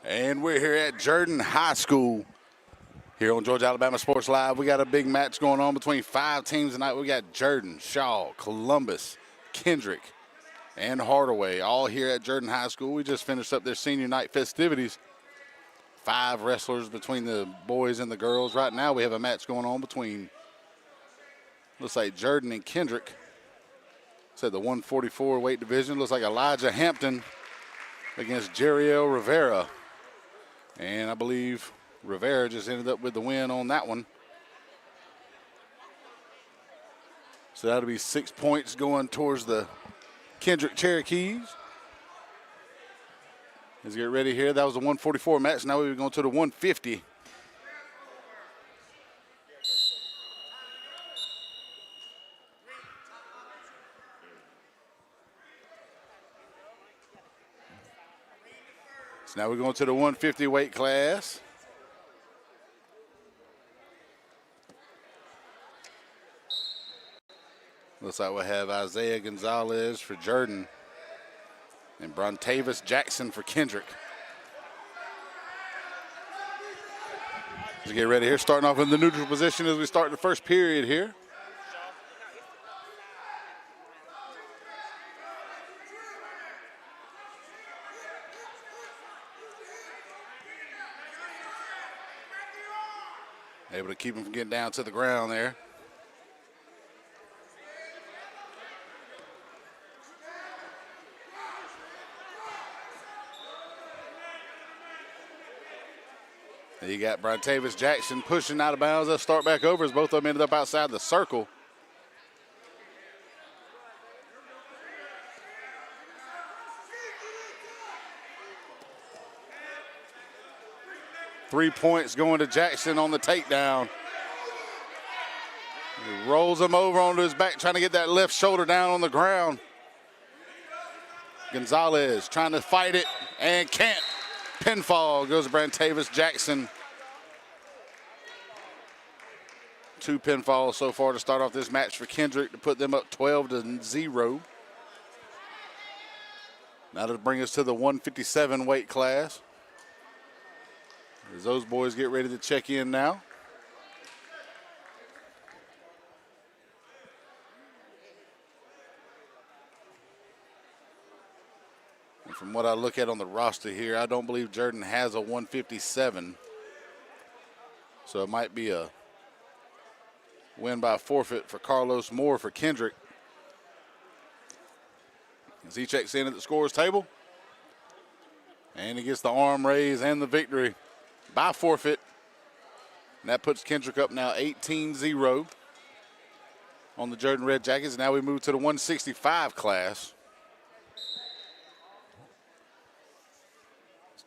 And we're here at Jordan High School here on Georgia Alabama Sports Live. We got a big match going on between 5 teams tonight. We got Jordan, Shaw, Columbus, Kendrick, and Hardaway all here at Jordan High School. We just finished up their senior night festivities. 5 wrestlers between the boys and the girls. Right now we have a match going on between, looks like Jordan and Kendrick. It's at the 144 weight division. Looks like Elijah Hampton against Jeriel Rivera. And I believe Rivera just ended up with the win on that one. So that'll be 6 points going towards the Kendrick Cherokees. Let's get ready here. That was the 144 match. Now we're going to the 150. So now we're going to the 150 weight class. Looks like we'll have Isaiah Gonzalez for Jordan and Brontavis Jackson for Kendrick. Let's get ready here. Starting off in the neutral position as we start the first period here. Able to keep him from getting down to the ground there. You got Brontavis Jackson pushing out of bounds. They'll start back over as both of them ended up outside the circle. Three points going to Jackson on the takedown. He rolls him over onto his back, trying to get that left shoulder down on the ground. Gonzalez trying to fight it and can't. Pinfall goes to Brontavis Jackson. 2 pinfalls so far to start off this match for Kendrick to put them up 12-0. Now to bring us to the 157 weight class. As those boys get ready to check in now. And from what I look at on the roster here, I don't believe Jordan has a 157. So it might be a win by forfeit for Carlos Moore for Kendrick. As he checks in at the scores table. And he gets the arm raise and the victory by forfeit. And that puts Kendrick up now 18-0 on the Jordan Red Jackets. Now we move to the 165 class.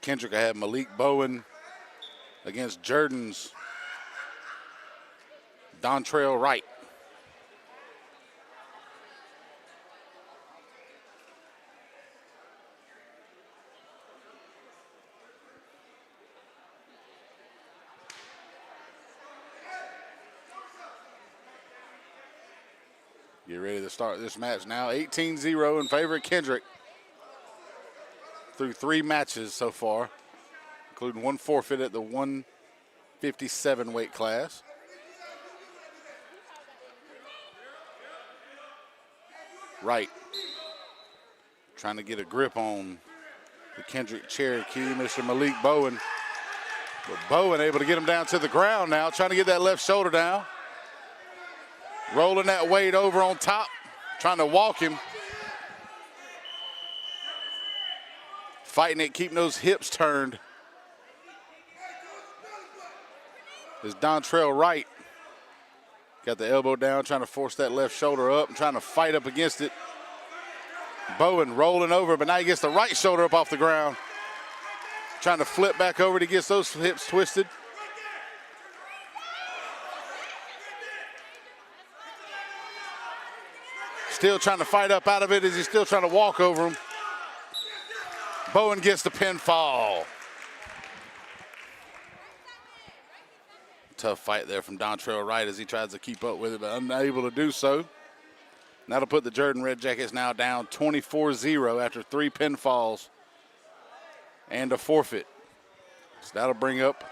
Kendrick, I have Malik Bowen against Jordan's Dontrell Wright. Get ready to start this match now. 18-0 in favor of Kendrick through 3 matches so far, including 1 forfeit at the 157 weight class. Wright trying to get a grip on the Kendrick Cherokee, Mr. Malik Bowen. But Bowen able to get him down to the ground now, trying to get that left shoulder down. Rolling that weight over on top, trying to walk him. Fighting it, keeping those hips turned. Is Dontrell Wright. Got the elbow down, trying to force that left shoulder up and trying to fight up against it. Bowen rolling over, but now he gets the right shoulder up off the ground. Trying to flip back over to get those hips twisted. Still trying to fight up out of it as he's still trying to walk over him. Bowen gets the pinfall. Tough fight there from Dontrell Wright as he tries to keep up with it, but unable to do so. That'll put the Jordan Red Jackets now down 24-0 after 3 pinfalls and a forfeit. So that'll bring up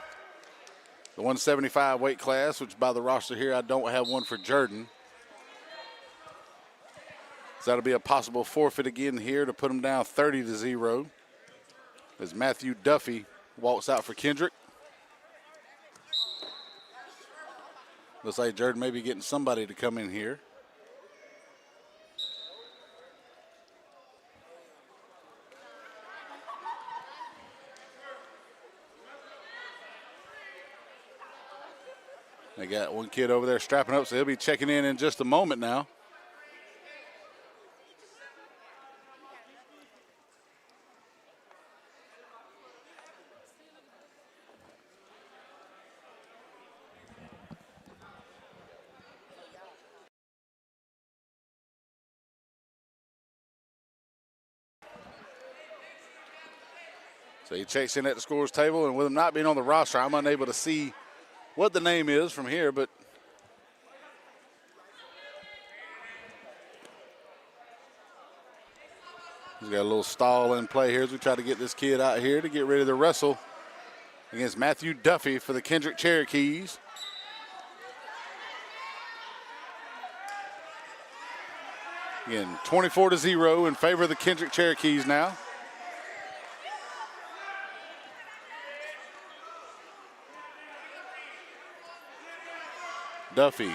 the 175 weight class, which by the roster here, I don't have one for Jordan. So that'll be a possible forfeit again here to put him down 30-0 as Matthew Duffy walks out for Kendrick. Looks like Jordan may be getting somebody to come in here. They got one kid over there strapping up, so he'll be checking in just a moment now. So he checks in at the scores table, and with him not being on the roster, I'm unable to see what the name is from here, but he's got a little stall in play here as we try to get this kid out here to get ready to wrestle against Matthew Duffy for the Kendrick Cherokees. Again, 24-0 in favor of the Kendrick Cherokees now. Duffy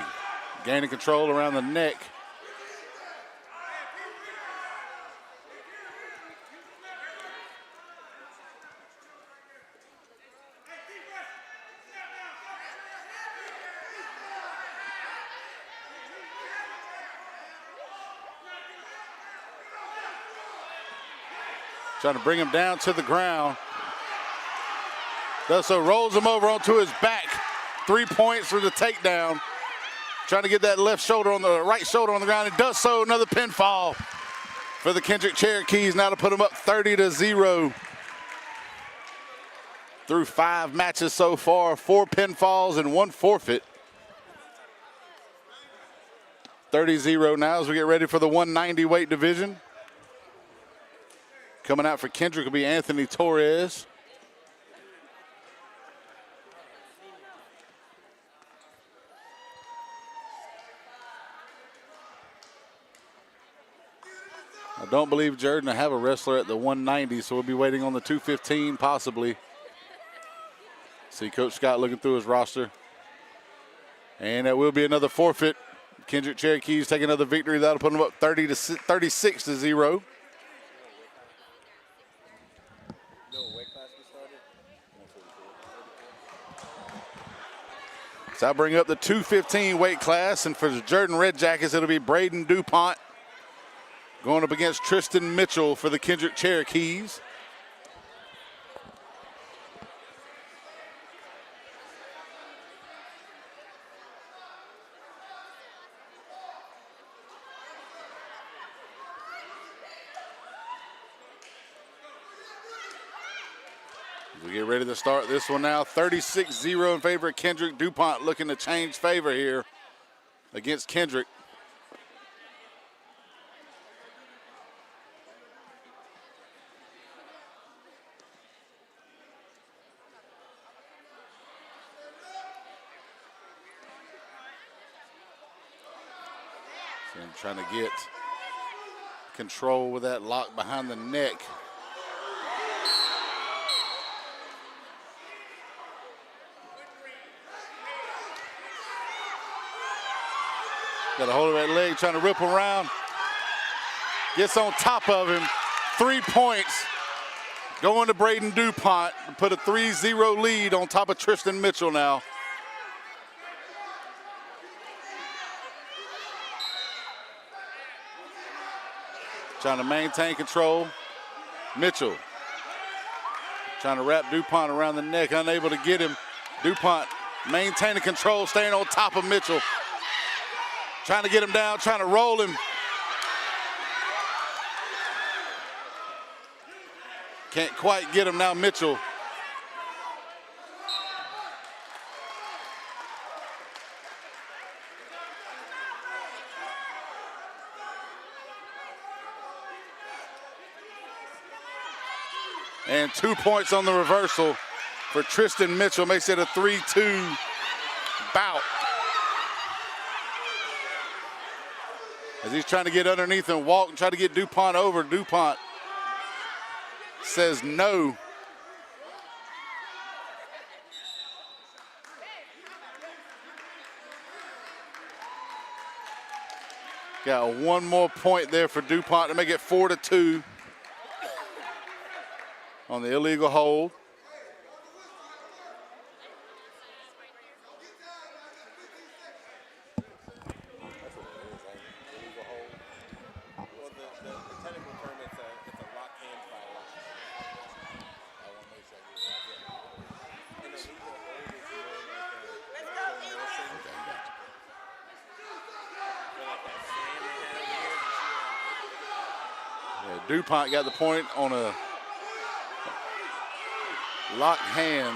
gaining control around the neck. Trying to bring him down to the ground. Does so, rolls him over onto his back. 3 points for the takedown. Trying to get that right shoulder on the ground. It does so. Another pinfall for the Kendrick Cherokees now to put them up 30-0. Through 5 matches so far, 4 pinfalls and 1 forfeit. 30-0 now as we get ready for the 190 weight division. Coming out for Kendrick will be Anthony Torres. I don't believe Jordan will have a wrestler at the 190, so we'll be waiting on the 215 possibly. See Coach Scott looking through his roster. And that will be another forfeit. Kendrick Cherokees take another victory. That'll put them up 36-0. So I bring up the 215 weight class, and for the Jordan Red Jackets, it'll be Braden DuPont going up against Tristan Mitchell for the Kendrick Cherokees. We get ready to start this one now. 36-0 in favor of Kendrick. DuPont looking to change favor here against Kendrick. So I'm trying to get control with that lock behind the neck. Got a hold of that leg, trying to rip him around. Gets on top of him. 3 points going to Braden DuPont to put a 3-0 lead on top of Tristan Mitchell now. Trying to maintain control. Mitchell trying to wrap DuPont around the neck, unable to get him. DuPont maintaining control, staying on top of Mitchell. Trying to get him down, trying to roll him. Can't quite get him now, Mitchell. And 2 points on the reversal for Tristan Mitchell. Makes it a 3-2 bout. As he's trying to get underneath and walk and try to get DuPont over. DuPont says no. Got one more point there for DuPont to make it 4-2 on the illegal hold. DuPont got the point on a locked hand.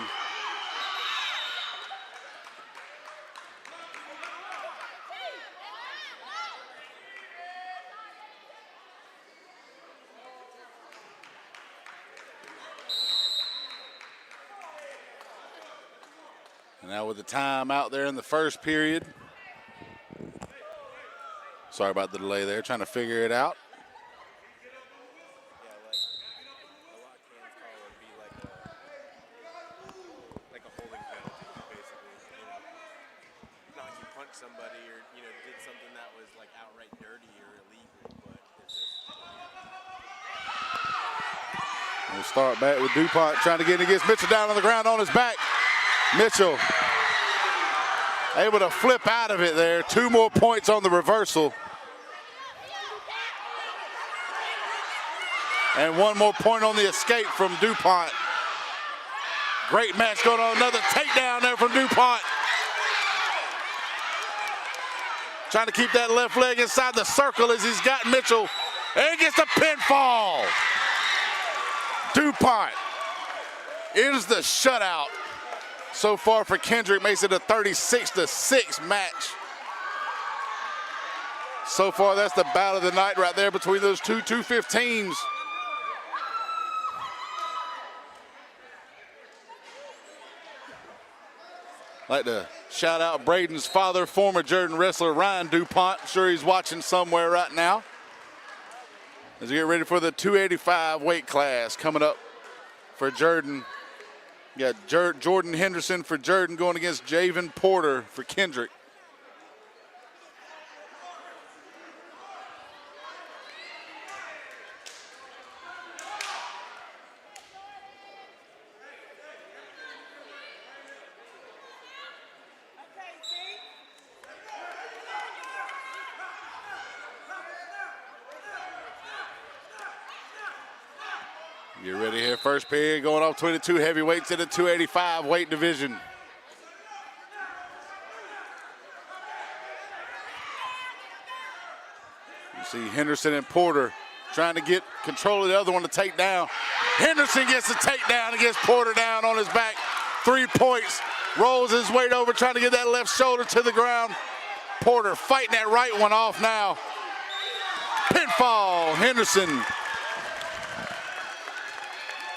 And now with the time out there in the first period. Sorry about the delay there, trying to figure it out. Somebody or did something that was like outright dirty or illegal, but it's just. We'll start back with DuPont trying to get against Mitchell down on the ground on his back. Mitchell able to flip out of it there. 2 more points on the reversal. And 1 more point on the escape from DuPont. Great match going on. Another takedown there from DuPont. Trying to keep that left leg inside the circle as he's got Mitchell. And gets the pinfall. DuPont is the shutout so far for Kendrick. Makes it a 36-6 match. So far, that's the battle of the night right there between those two 215s. Like to shout out Braden's father, former Jordan wrestler Ryan DuPont. I'm sure he's watching somewhere right now. As we get ready for the 285 weight class coming up for Jordan. You got Jordan Henderson for Jordan going against Javen Porter for Kendrick. Get ready here, first period going off 22 heavyweights in the 285 weight division. You see Henderson and Porter trying to get control of the other one to take down. Henderson gets the takedown and gets Porter down on his back. 3 points, rolls his weight over trying to get that left shoulder to the ground. Porter fighting that right one off now. Pinfall, Henderson.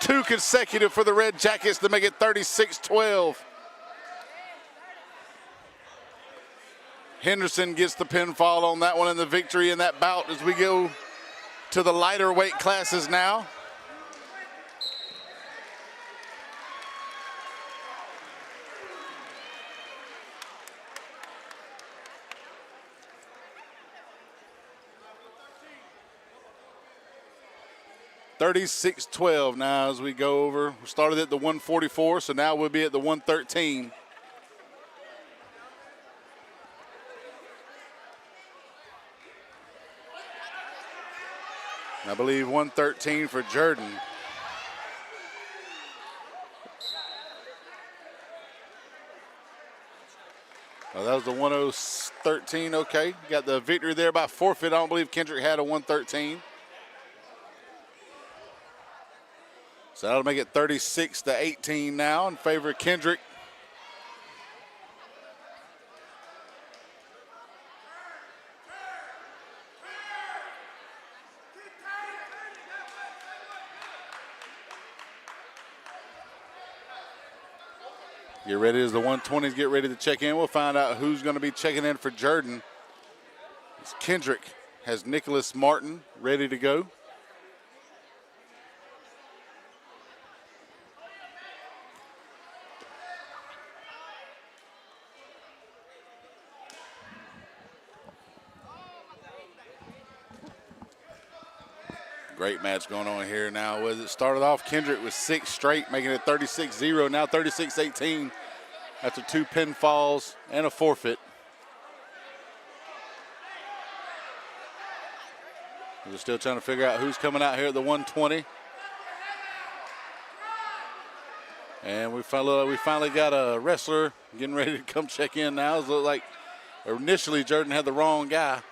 2 consecutive for the Red Jackets to make it 36-12. Henderson gets the pinfall on that one and the victory in that bout as we go to the lighter weight classes now. $36-12 now as we go over. We started at the 144, so now we'll be at the 113. I believe 113 for Jordan. Oh, that was the 113, okay. Got the victory there by forfeit. I don't believe Kendrick had a 113. So that'll make it 36-18 now in favor of Kendrick. Get ready as the 120s get ready to check in. We'll find out who's going to be checking in for Jordan. Kendrick has Nicholas Martin ready to go. Great match going on here now. As it started off, Kendrick was 6 straight, making it 36-0, now 36-18 after 2 pinfalls and a forfeit. We're still trying to figure out who's coming out here at the 120. And we finally got a wrestler getting ready to come check in now. It looked like initially Jordan had the wrong guy.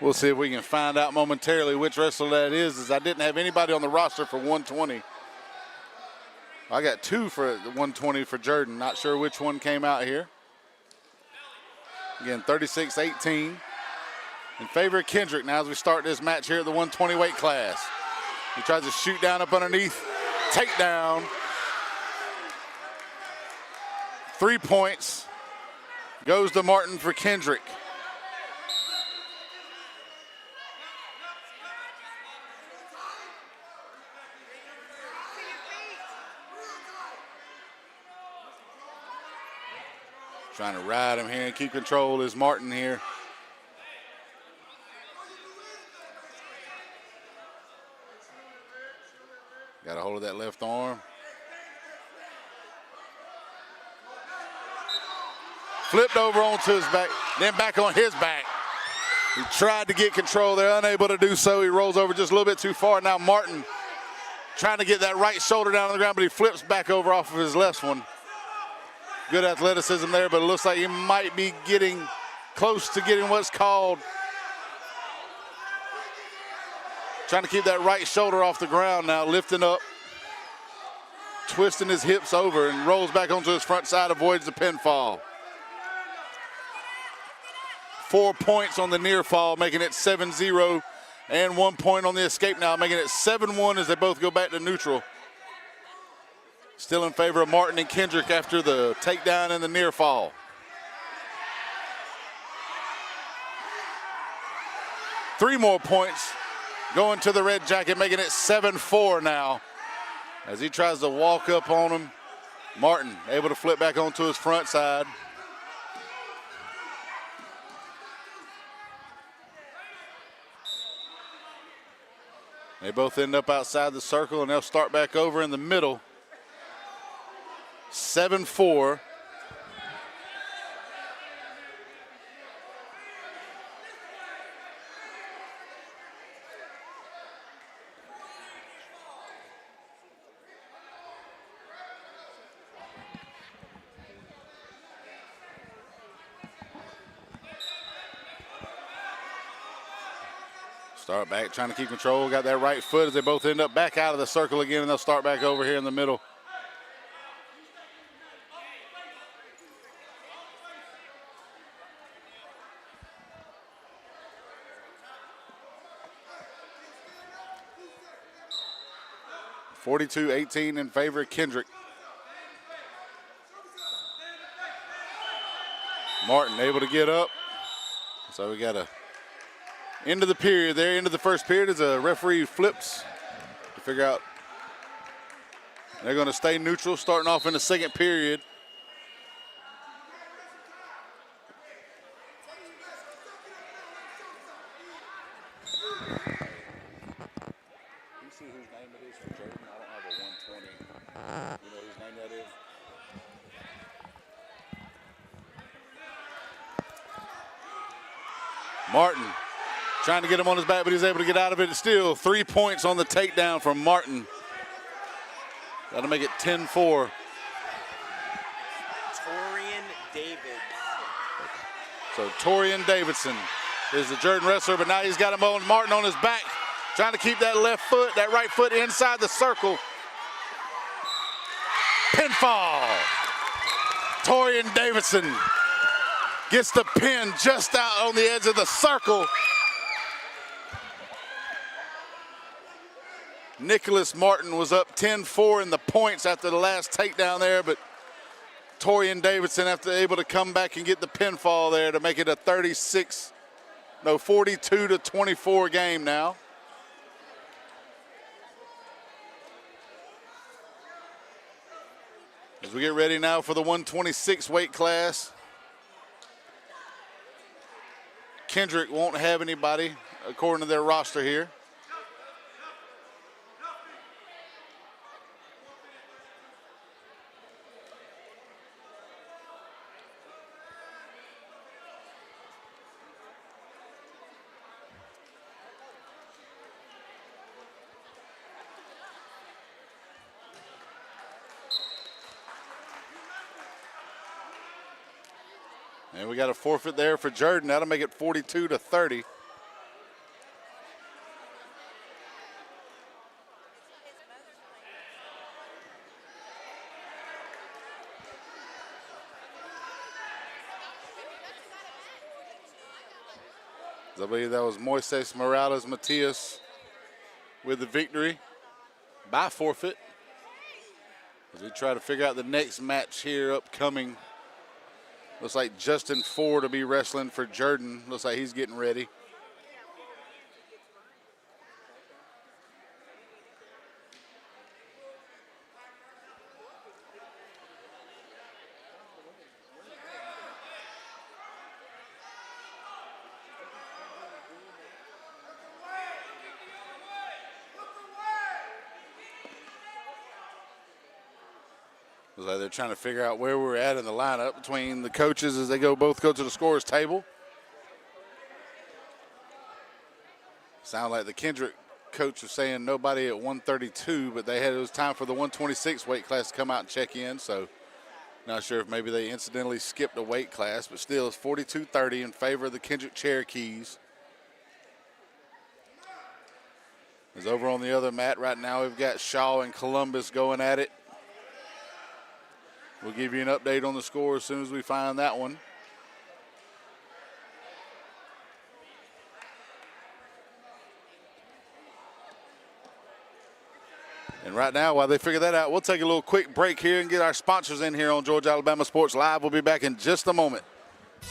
We'll see if we can find out momentarily which wrestler that is, as I didn't have anybody on the roster for 120. I got 2 for the 120 for Jordan. Not sure which one came out here. Again, 36-18 in favor of Kendrick now as we start this match here at the 120 weight class. He tries to shoot down up underneath, takedown. 3 points goes to Martin for Kendrick. Trying to ride him here and keep control is Martin here. Got a hold of that left arm. Flipped over onto his back, then back on his back. He tried to get control. They're unable to do so. He rolls over just a little bit too far. Now Martin trying to get that right shoulder down on the ground, but he flips back over off of his left one. Good athleticism there, but it looks like he might be getting close to getting what's called. Trying to keep that right shoulder off the ground now, lifting up, twisting his hips over and rolls back onto his front side, avoids the pinfall. 4 points on the near fall, making it 7-0, and 1 point on the escape now, making it 7-1 as they both go back to neutral. Still in favor of Martin and Kendrick after the takedown and the near fall. Three more points going to the red jacket, making it 7-4 now. As he tries to walk up on him, Martin able to flip back onto his front side. They both end up outside the circle, and they'll start back over in the middle. 7-4. Start back, trying to keep control. Got that right foot as they both end up back out of the circle again, and they'll start back over here in the middle. (42-18) in favor of Kendrick. Martin able to get up. So we got a end of the period there, end of the first period as a referee flips to figure out. They're going to stay neutral starting off in the second period. Martin trying to get him on his back, but he's able to get out of it. Still 3 points on the takedown from Martin. That'll make it 10-4. Torian Davidson. So Torian Davidson is the Jordan wrestler, but now he's got him on Martin on his back, trying to keep that left foot, that right foot inside the circle. Pinfall. Torian Davidson gets the pin just out on the edge of the circle. Nicholas Martin was up 10-4 in the points after the last takedown there, but Torian Davidson able to come back and get the pinfall there to make it a 42-24 game now. As we get ready now for the 126 weight class. Kendrick won't have anybody according to their roster here. And we got a forfeit there for Jordan. That'll make it 42-30. I believe that was Moises Morales Matias with the victory by forfeit. As we try to figure out the next match here upcoming. Looks like Justin Ford will be wrestling for Jordan. Looks like he's getting ready. Looks like they're trying to figure out where we're at in the lineup between the coaches as they both go to the scorer's table. Sound like the Kendrick coach was saying nobody at 132, but it was time for the 126 weight class to come out and check in. So not sure if maybe they incidentally skipped a weight class, but still it's 42-30 in favor of the Kendrick Cherokees. As over on the other mat right now, we've got Shaw and Columbus going at it. We'll give you an update on the score as soon as we find that one. And right now, while they figure that out, we'll take a little quick break here and get our sponsors in here on Georgia Alabama Sports Live. We'll be back in just a moment.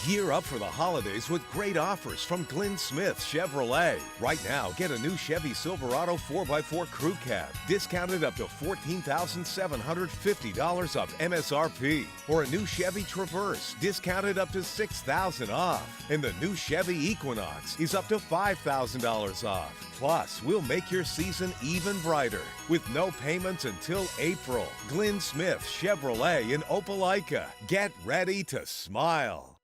Gear up for the holidays with great offers from Glenn Smith Chevrolet. Right now, get a new Chevy Silverado 4x4 Crew Cab, discounted up to $14,750 off MSRP. Or a new Chevy Traverse, discounted up to $6,000 off. And the new Chevy Equinox is up to $5,000 off. Plus, we'll make your season even brighter with no payments until April. Glenn Smith Chevrolet in Opelika. Get ready to smile.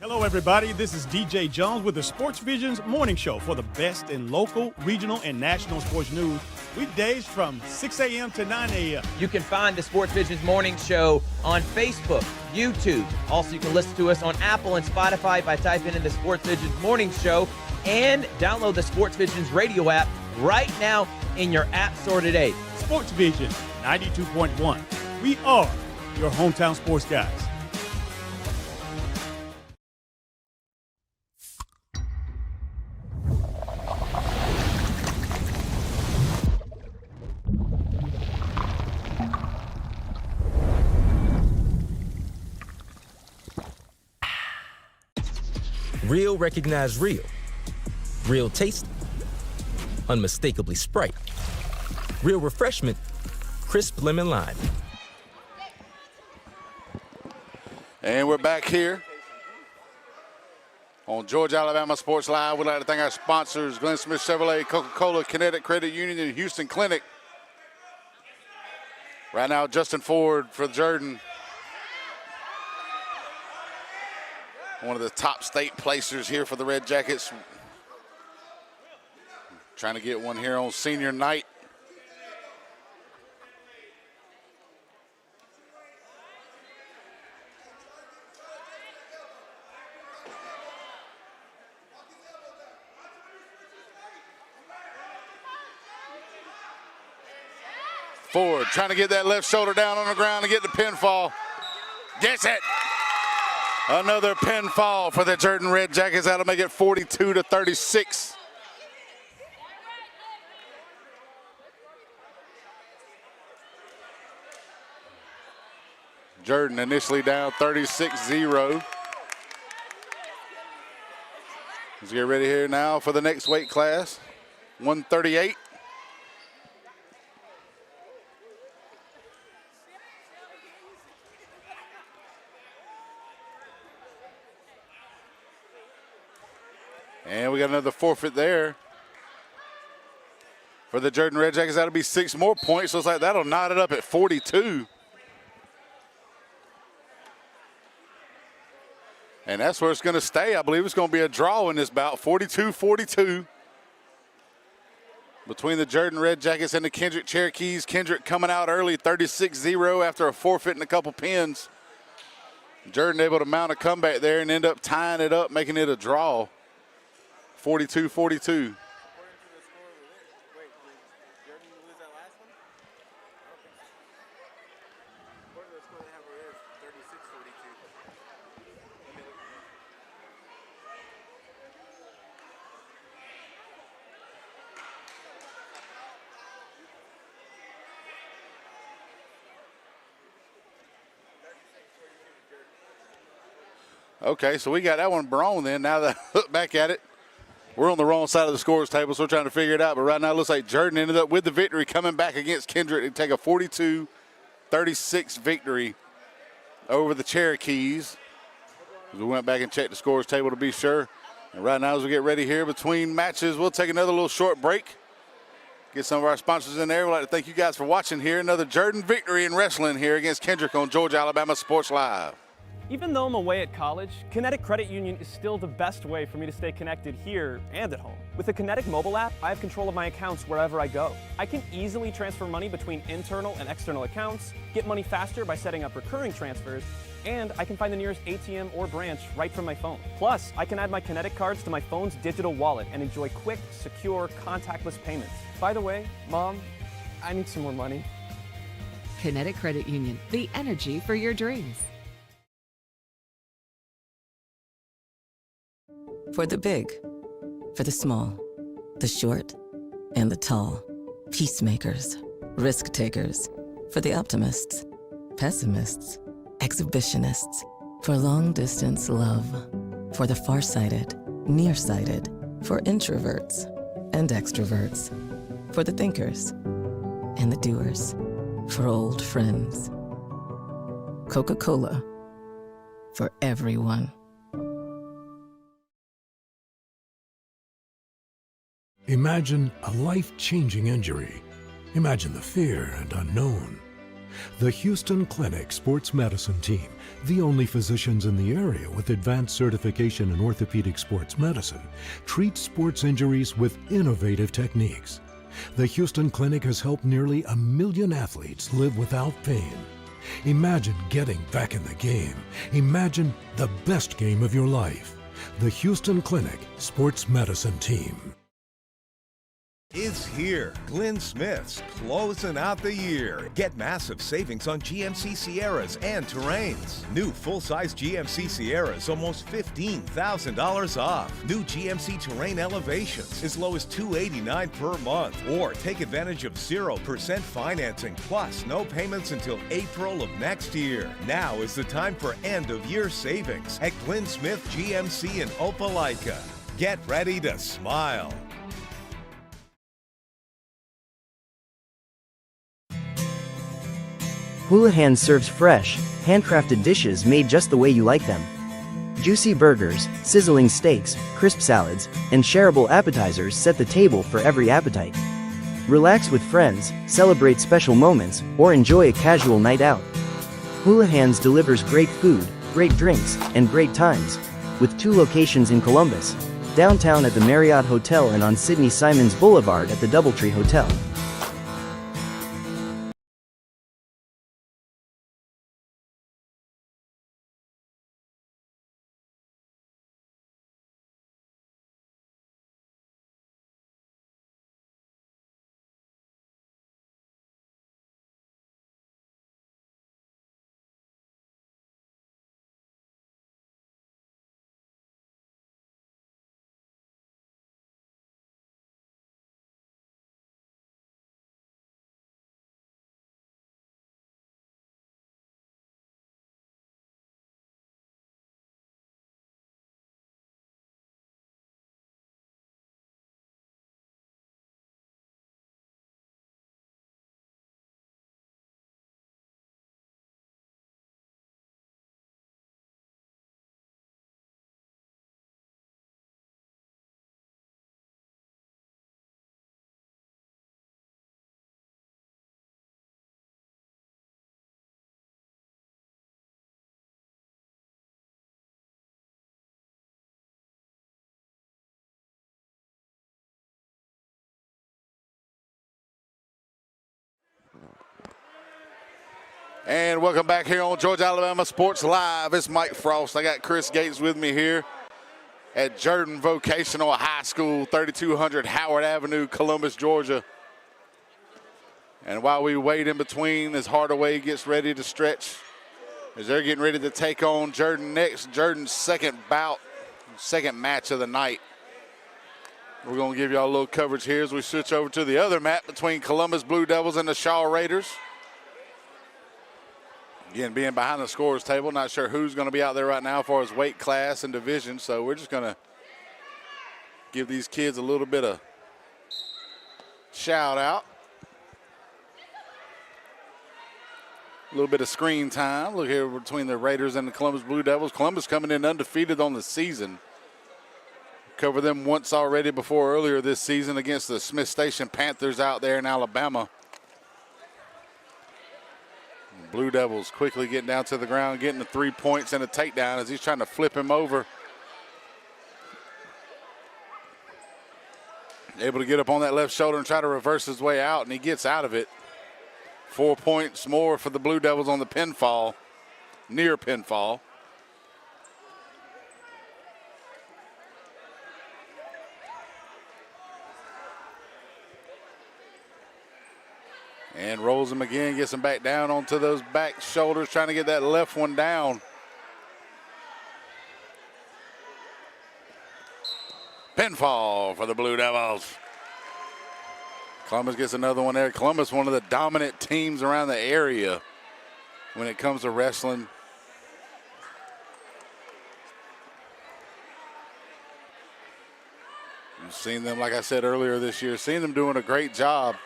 Hello, everybody. This is DJ Jones with the Sports Vision's morning show for the best in local, regional, and national sports news. Weekdays from 6 a.m. to 9 a.m. You can find the Sports Vision's morning show on Facebook, YouTube. Also, you can listen to us on Apple and Spotify by typing in the Sports Vision's morning show, and download the Sports Vision's radio app right now in your app store today. Sports Vision 92.1. We are your hometown sports guys. Real recognize real. Real taste, unmistakably Sprite. Real refreshment, crisp lemon lime. And we're back here on Georgia Alabama Sports Live. We'd like to thank our sponsors, Glenn Smith Chevrolet, Coca-Cola, Kinetic Credit Union, and Houston Clinic. Right now, Justin Ford for Jordan. One of the top state placers here for the Red Jackets. Trying to get one here on senior night. Ford trying to get that left shoulder down on the ground to get the pinfall. Gets it. Another pinfall for the Jordan Red Jackets. That'll make it 42-36. Jordan initially down 36-0. Let's get ready here now for the next weight class, 138. And we got another forfeit there for the Jordan Red Jackets. That'll be 6 more points. Looks like that'll knot it up at 42. And that's where it's going to stay. I believe it's going to be a draw in this bout, 42-42. Between the Jordan Red Jackets and the Kendrick Cherokees. Kendrick coming out early, 36-0 after a forfeit and a couple pins. Jordan able to mount a comeback there and end up tying it up, making it a draw, 42-42. Okay, so we got that one wrong then. Now that I look back at it, we're on the wrong side of the scores table, so we're trying to figure it out. But right now it looks like Jordan ended up with the victory, coming back against Kendrick to take a 42-36 victory over the Cherokees. We went back and checked the scores table to be sure. And right now as we get ready here between matches, we'll take another little short break. Get some of our sponsors in there. We'd like to thank you guys for watching here. Another Jordan victory in wrestling here against Kendrick on Georgia, Alabama Sports Live. Even though I'm away at college, Kinetic Credit Union is still the best way for me to stay connected here and at home. With the Kinetic mobile app, I have control of my accounts wherever I go. I can easily transfer money between internal and external accounts, get money faster by setting up recurring transfers, and I can find the nearest ATM or branch right from my phone. Plus, I can add my Kinetic cards to my phone's digital wallet and enjoy quick, secure, contactless payments. By the way, Mom, I need some more money. Kinetic Credit Union, the energy for your dreams. For the big, for the small, the short, and the tall. Peacemakers, risk takers. For the optimists, pessimists, exhibitionists. For long distance love. For the farsighted, nearsighted. For introverts and extroverts. For the thinkers and the doers. For old friends. Coca-Cola. For everyone. Imagine a life-changing injury. Imagine the fear and unknown. The Houston Clinic Sports Medicine Team, the only physicians in the area with advanced certification in orthopedic sports medicine, treats sports injuries with innovative techniques. The Houston Clinic has helped nearly 1 million athletes live without pain. Imagine getting back in the game. Imagine the best game of your life. The Houston Clinic Sports Medicine Team. It's here. Glenn Smith's closing out the year. Get massive savings on GMC Sierras and Terrains. New full-size GMC Sierras, almost $15,000 off. New GMC Terrain Elevations, as low as $289 per month. Or take advantage of 0% financing, plus no payments until April of next year. Now is the time for end-of-year savings at Glenn Smith GMC in Opelika. Get ready to smile. Houlihan serves fresh, handcrafted dishes made just the way you like them. Juicy burgers, sizzling steaks, crisp salads, and shareable appetizers set the table for every appetite. Relax with friends, celebrate special moments, or enjoy a casual night out. Houlihan's delivers great food, great drinks, and great times, with 2 locations in Columbus, downtown at the Marriott Hotel and on Sidney Simons Boulevard at the Doubletree Hotel. And welcome back here on Georgia Alabama Sports Live. It's Mike Frost. I got Chris Gates with me here at Jordan Vocational High School, 3200 Howard Avenue, Columbus, Georgia. And while we wait in between as Hardaway gets ready to stretch, as they're getting ready to take on Jordan next, Jordan's second match of the night. We're going to give y'all a little coverage here as we switch over to the other mat between Columbus Blue Devils and the Shaw Raiders. Again, being behind the scorers table, not sure who's going to be out there right now for his weight class and division, so we're just going to give these kids a little bit of shout out. A little bit of screen time. Look here between the Raiders and the Columbus Blue Devils. Columbus coming in undefeated on the season. Covered them once already before earlier this season against the Smith Station Panthers out there in Alabama. Blue Devils quickly getting down to the ground, getting the 3 points and a takedown as he's trying to flip him over. Able to get up on that left shoulder and try to reverse his way out, and he gets out of it. 4 points more for the Blue Devils on the pinfall, near pinfall. And rolls him again, gets him back down onto those back shoulders, trying to get that left one down. Pinfall for the Blue Devils. Columbus gets another one there. Columbus, one of the dominant teams around the area when it comes to wrestling. You've seen them, like I said earlier this year, seen them doing a great job.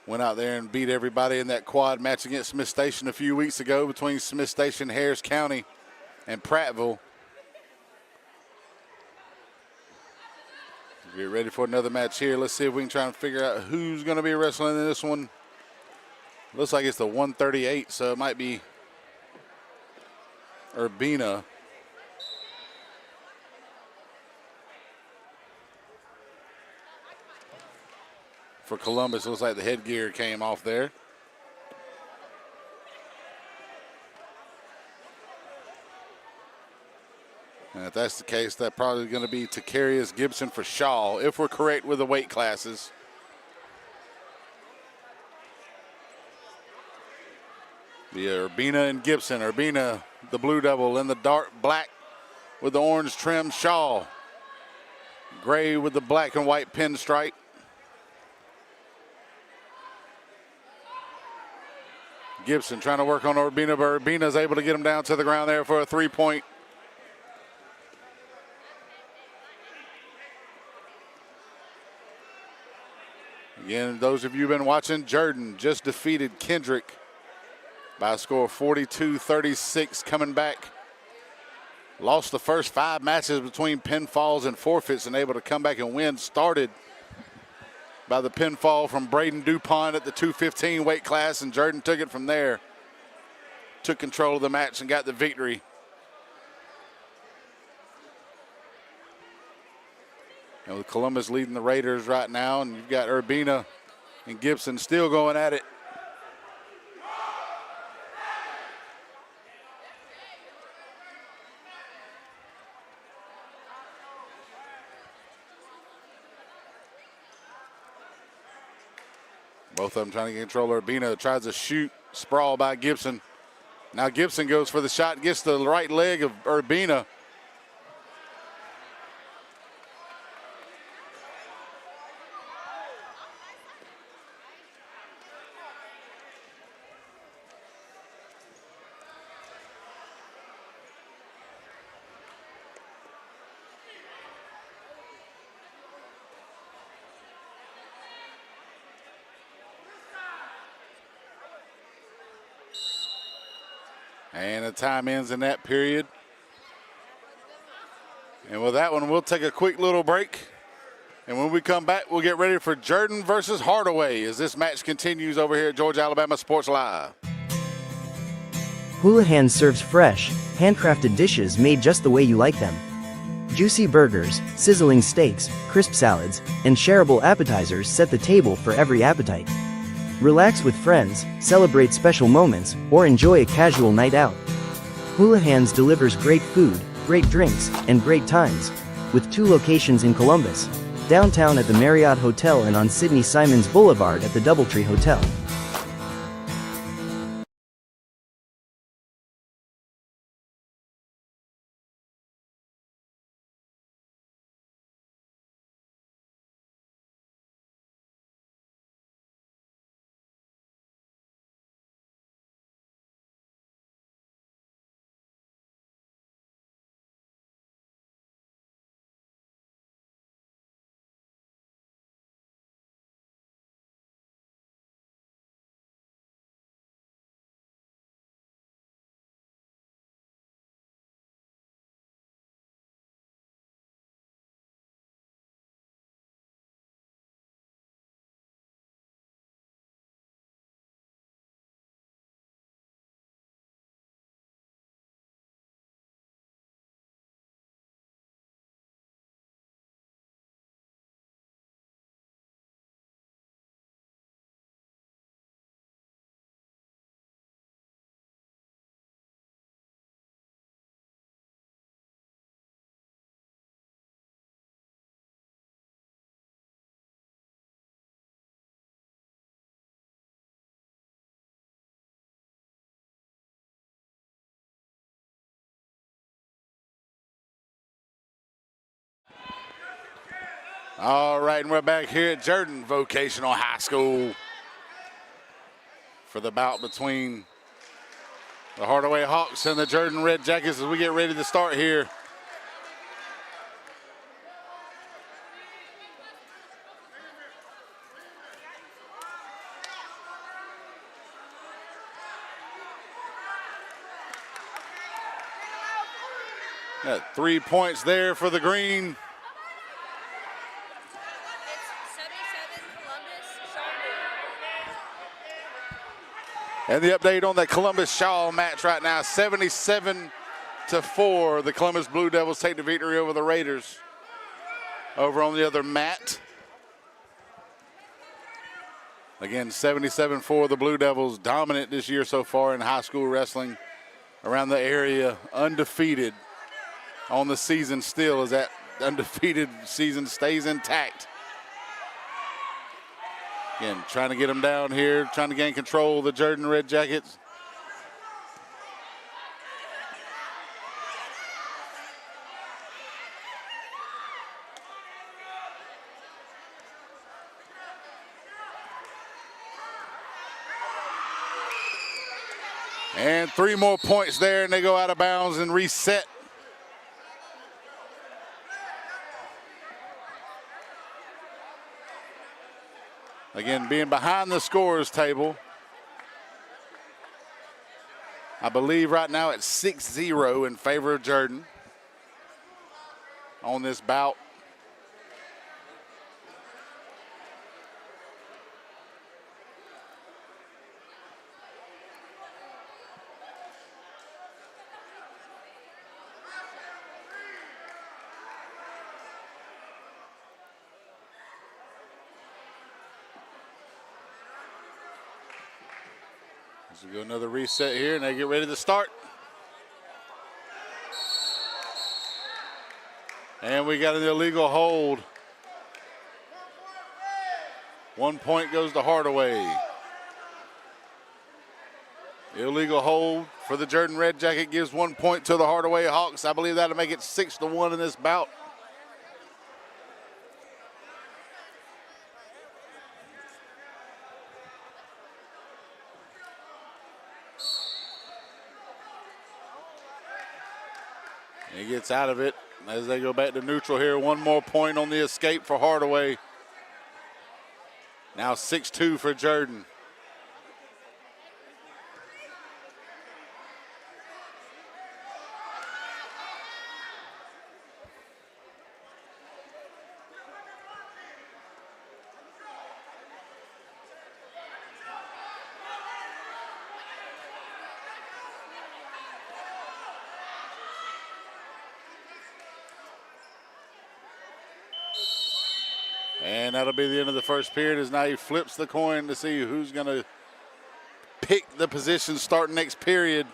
Went out there and beat everybody in that quad match against Smith Station a few weeks ago between Smith Station, Harris County, and Prattville. Get ready for another match here. Let's see if we can try and figure out who's going to be wrestling in this one. Looks like it's the 138, so it might be Urbina. For Columbus, it looks like the headgear came off there. And if that's the case, that's probably going to be Takarius Gibson for Shaw, if we're correct with the weight classes. The Urbina and Gibson. Urbina, the Blue Devil, in the dark black with the orange trim. Shaw, gray with the black and white pinstripe. Gibson trying to work on Urbina, but Urbina's able to get him down to the ground there for a 3-point. Again, those of you who've been watching, Jordan just defeated Kendrick by a score of 42-36, coming back. Lost the first 5 matches between pinfalls and forfeits and able to come back and win. Started by the pinfall from Braden DuPont at the 215 weight class, and Jordan took it from there. Took control of the match and got the victory. And with Columbus leading the Raiders right now, and you've got Urbina and Gibson still going at it. Both of them trying to get control. Urbina tries to shoot, sprawl by Gibson. Now Gibson goes for the shot, gets the right leg of Urbina. And the time ends in that period. And with that one, we'll take a quick little break. And when we come back, we'll get ready for Jordan versus Hardaway as this match continues over here at Georgia Alabama Sports Live. Houlihan serves fresh, handcrafted dishes made just the way you like them. Juicy burgers, sizzling steaks, crisp salads, and shareable appetizers set the table for every appetite. Relax with friends, celebrate special moments, or enjoy a casual night out. Houlihan's delivers great food, great drinks, and great times, with 2 locations in Columbus, downtown at the Marriott Hotel and on Sidney Simons Boulevard at the Doubletree Hotel. All right, and we're back here at Jordan Vocational High School for the bout between the Hardaway Hawks and the Jordan Red Jackets as we get ready to start here. Got 3 points there for the green. And the update on that Columbus-Shaw match right now, 77-4. The Columbus Blue Devils take the victory over the Raiders. Over on the other mat. Again, 77-4. The Blue Devils dominant this year so far in high school wrestling around the area. Undefeated on the season still as that undefeated season stays intact. Again, trying to get them down here, trying to gain control of the Jordan Red Jackets. And 3 more points there, and they go out of bounds and reset. Again, being behind the scorers table. I believe right now it's 6-0 in favor of Jordan on this bout. So we go another reset here, and they get ready to start. And we got an illegal hold. 1 point goes to Hardaway. Illegal hold for the Jordan Red Jacket gives 1 point to the Hardaway Hawks. I believe that'll make it 6-1 in this bout. He gets out of it as they go back to neutral here. 1 more point on the escape for Hardaway. Now 6-2 for Jordan. And that'll be the end of the first period as now he flips the coin to see who's going to pick the position starting next period.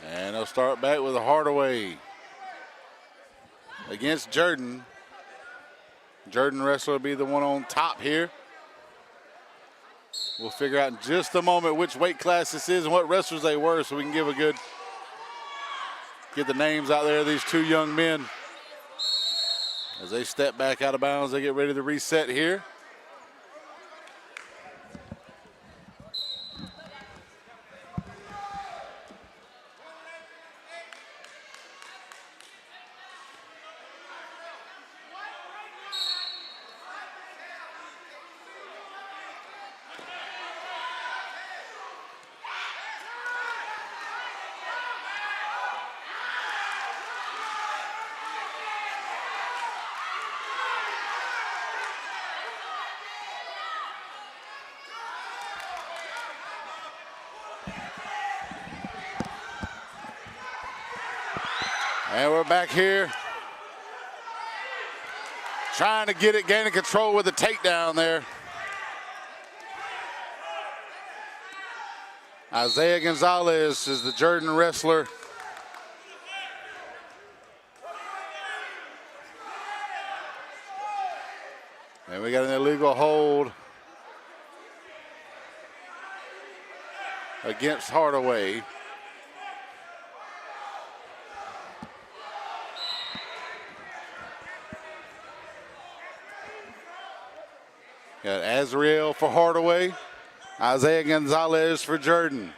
And they'll start back with a Hardaway against Jordan. Jordan wrestler will be the one on top here. We'll figure out in just a moment which weight class this is and what wrestlers they were so we can get the names out there of these two young men. As they step back out of bounds, they get ready to reset here. And we're back here trying to get it, gaining control with the takedown there. Isaiah Gonzalez is the Jordan wrestler. And we got an illegal hold against Hardaway. Got Azriel for Hardaway, Isaiah Gonzalez for Jordan.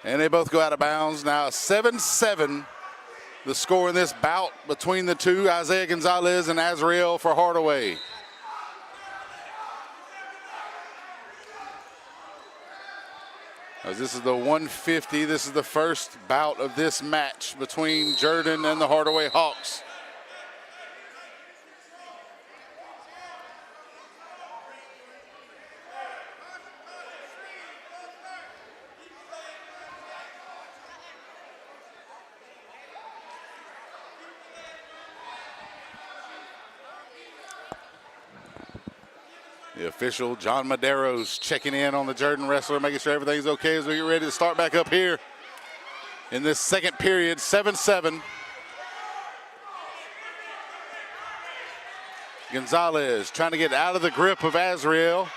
And they both go out of bounds. Now 7-7, the score in this bout between the two, Isaiah Gonzalez and Azriel for Hardaway. As this is the 150, this is the first bout of this match between Jordan and the Hardaway Hawks. The official, John Madero's, checking in on the Jordan wrestler, making sure everything's okay as we get ready to start back up here in this second period, 7-7. Gonzalez trying to get out of the grip of Azriel.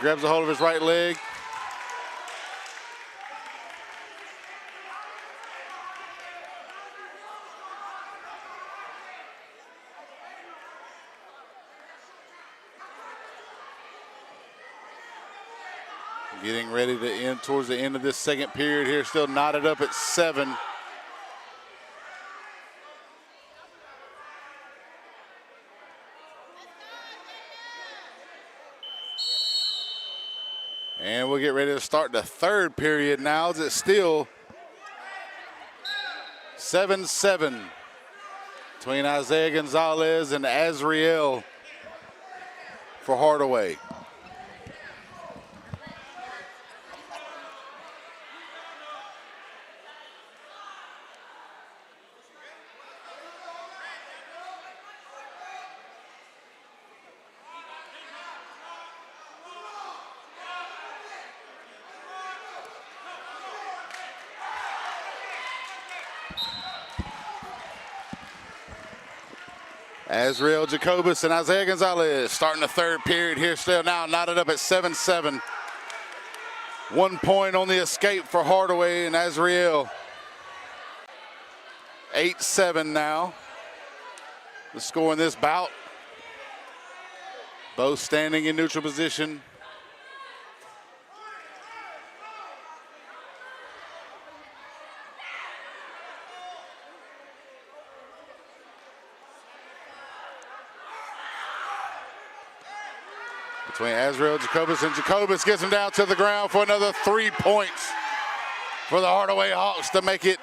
Grabs a hold of his right leg. Getting ready to end towards the end of this second period here, still knotted up at 7. And we'll get ready to start the third period now as it's still 7-7 between Isaiah Gonzalez and Azriel for Hardaway. Azriel Jacobus and Isaiah Gonzalez starting the third period here, still now knotted up at 7-7. 1 point on the escape for Hardaway and Azriel. 8-7 now. The score in this bout. Both standing in neutral position. Between Azriel, Jacobus, and Jacobus gets him down to the ground for another 3 points for the Hardaway Hawks to make it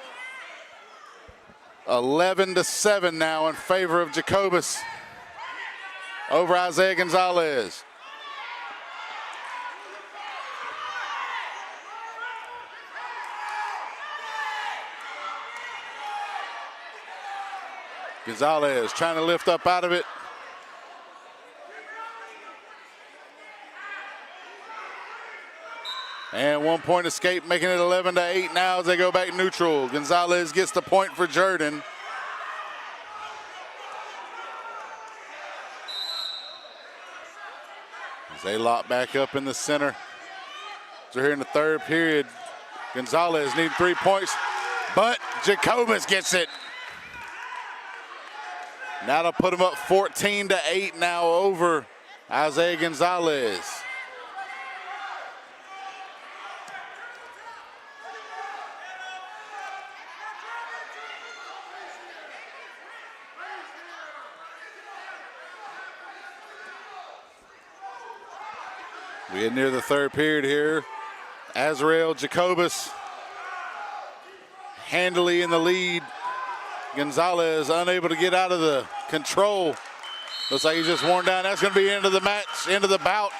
11-7 now in favor of Jacobus over Isaiah Gonzalez. Gonzalez trying to lift up out of it. And 1 point escape, making it 11-8 now as they go back neutral. Gonzalez gets the point for Jordan. As they lock back up in the center. So here in the third period, Gonzalez needs 3 points, but Jacobus gets it. That'll put him up 14-8 now over Isaiah Gonzalez. We get near the third period here. Azriel, Jacobus handily in the lead. Gonzalez unable to get out of the control. Looks like he's just worn down. That's going to be the end of the match, end of the bout.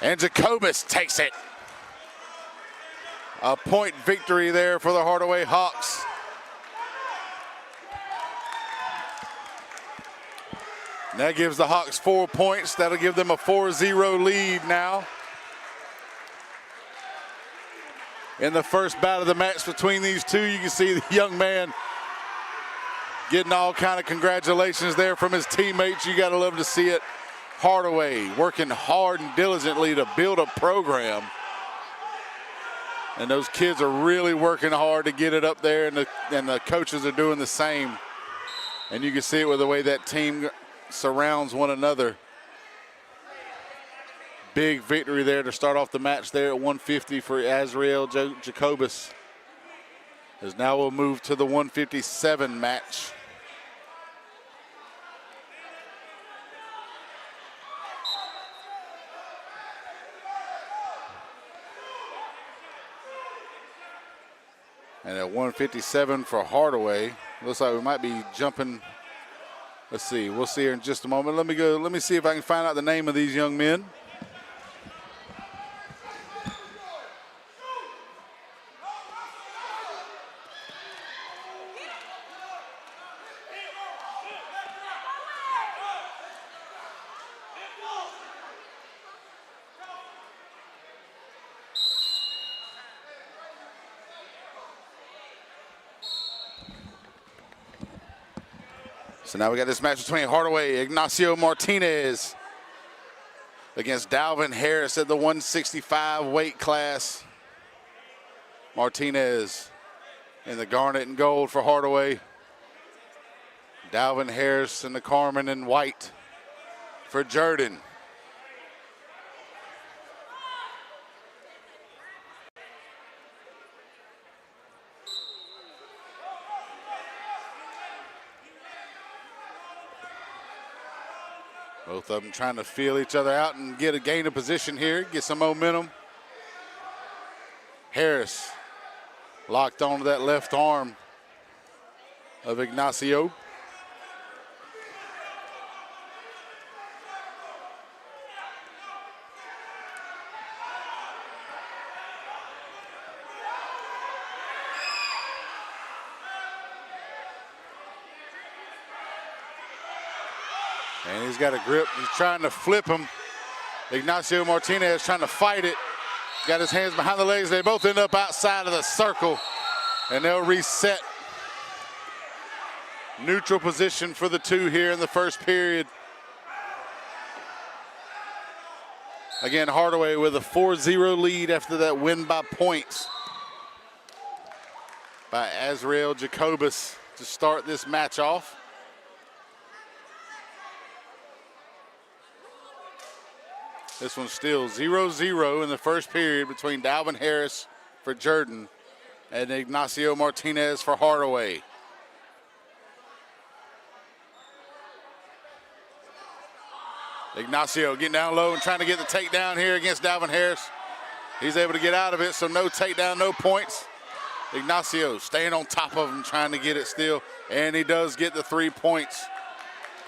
And Jacobus takes it. A point victory there for the Hardaway Hawks. And that gives the Hawks 4 points. That'll give them a 4-0 lead now. In the first bout of the match between these two, you can see the young man getting all kind of congratulations there from his teammates. You gotta love to see it. Hardaway working hard and diligently to build a program. And those kids are really working hard to get it up there, and the coaches are doing the same. And you can see it with the way that team surrounds one another. Big victory there to start off the match there at 150 for Azriel Jacobus. As now we'll move to the 157 match. And at 157 for Hardaway, looks like we might be jumping. Let's see, we'll see here in just a moment. Let me see if I can find out the name of these young men. So now we got this match between Hardaway, Ignacio Martinez against Dalvin Harris at the 165 weight class. Martinez in the garnet and gold for Hardaway. Dalvin Harris in the carmine and white for Jordan. Both of them trying to feel each other out and get a gain of position here, get some momentum. Harris locked onto that left arm of Ignacio. And he's got a grip. He's trying to flip him. Ignacio Martinez trying to fight it. Got his hands behind the legs. They both end up outside of the circle, and they'll reset. Neutral position for the two here in the first period. Again, Hardaway with a 4-0 lead after that win by points by Azrael Jacobus to start this match off. This one's still 0-0 in the first period between Dalvin Harris for Jordan and Ignacio Martinez for Hardaway. Ignacio getting down low and trying to get the takedown here against Dalvin Harris. He's able to get out of it, so no takedown, no points. Ignacio staying on top of him, trying to get it still, and he does get the 3 points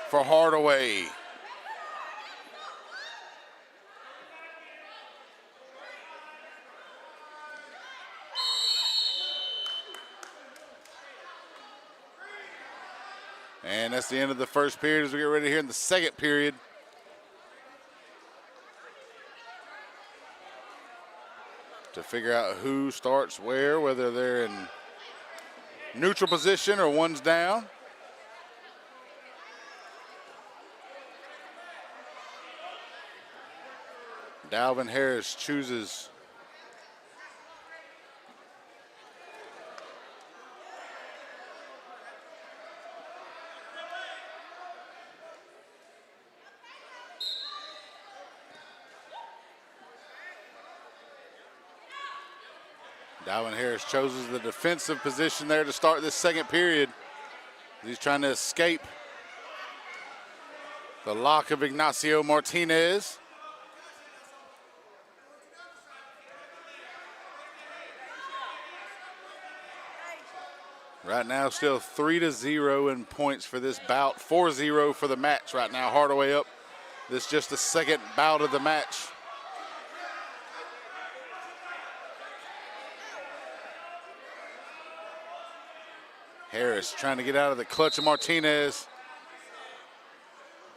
for Hardaway. And that's the end of the first period as we get ready here in the second period. To figure out who starts where, whether they're in neutral position or one's down. Dalvin Harris chooses Dalvin Harris chooses the defensive position there to start this second period. He's trying to escape the lock of Ignacio Martinez. Right now, still 3-0 in points for this bout. 4-0 for the match right now. Hardaway up. This is just the second bout of the match. Harris trying to get out of the clutch of Martinez.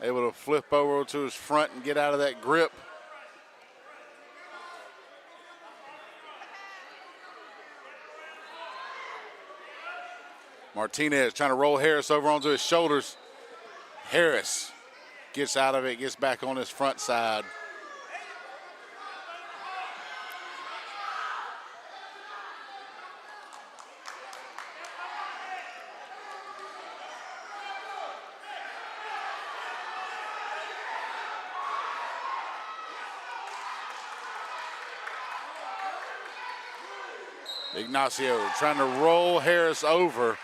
Able to flip over to his front and get out of that grip. Martinez trying to roll Harris over onto his shoulders. Harris gets out of it, gets back on his front side. Ignacio trying to roll Harris over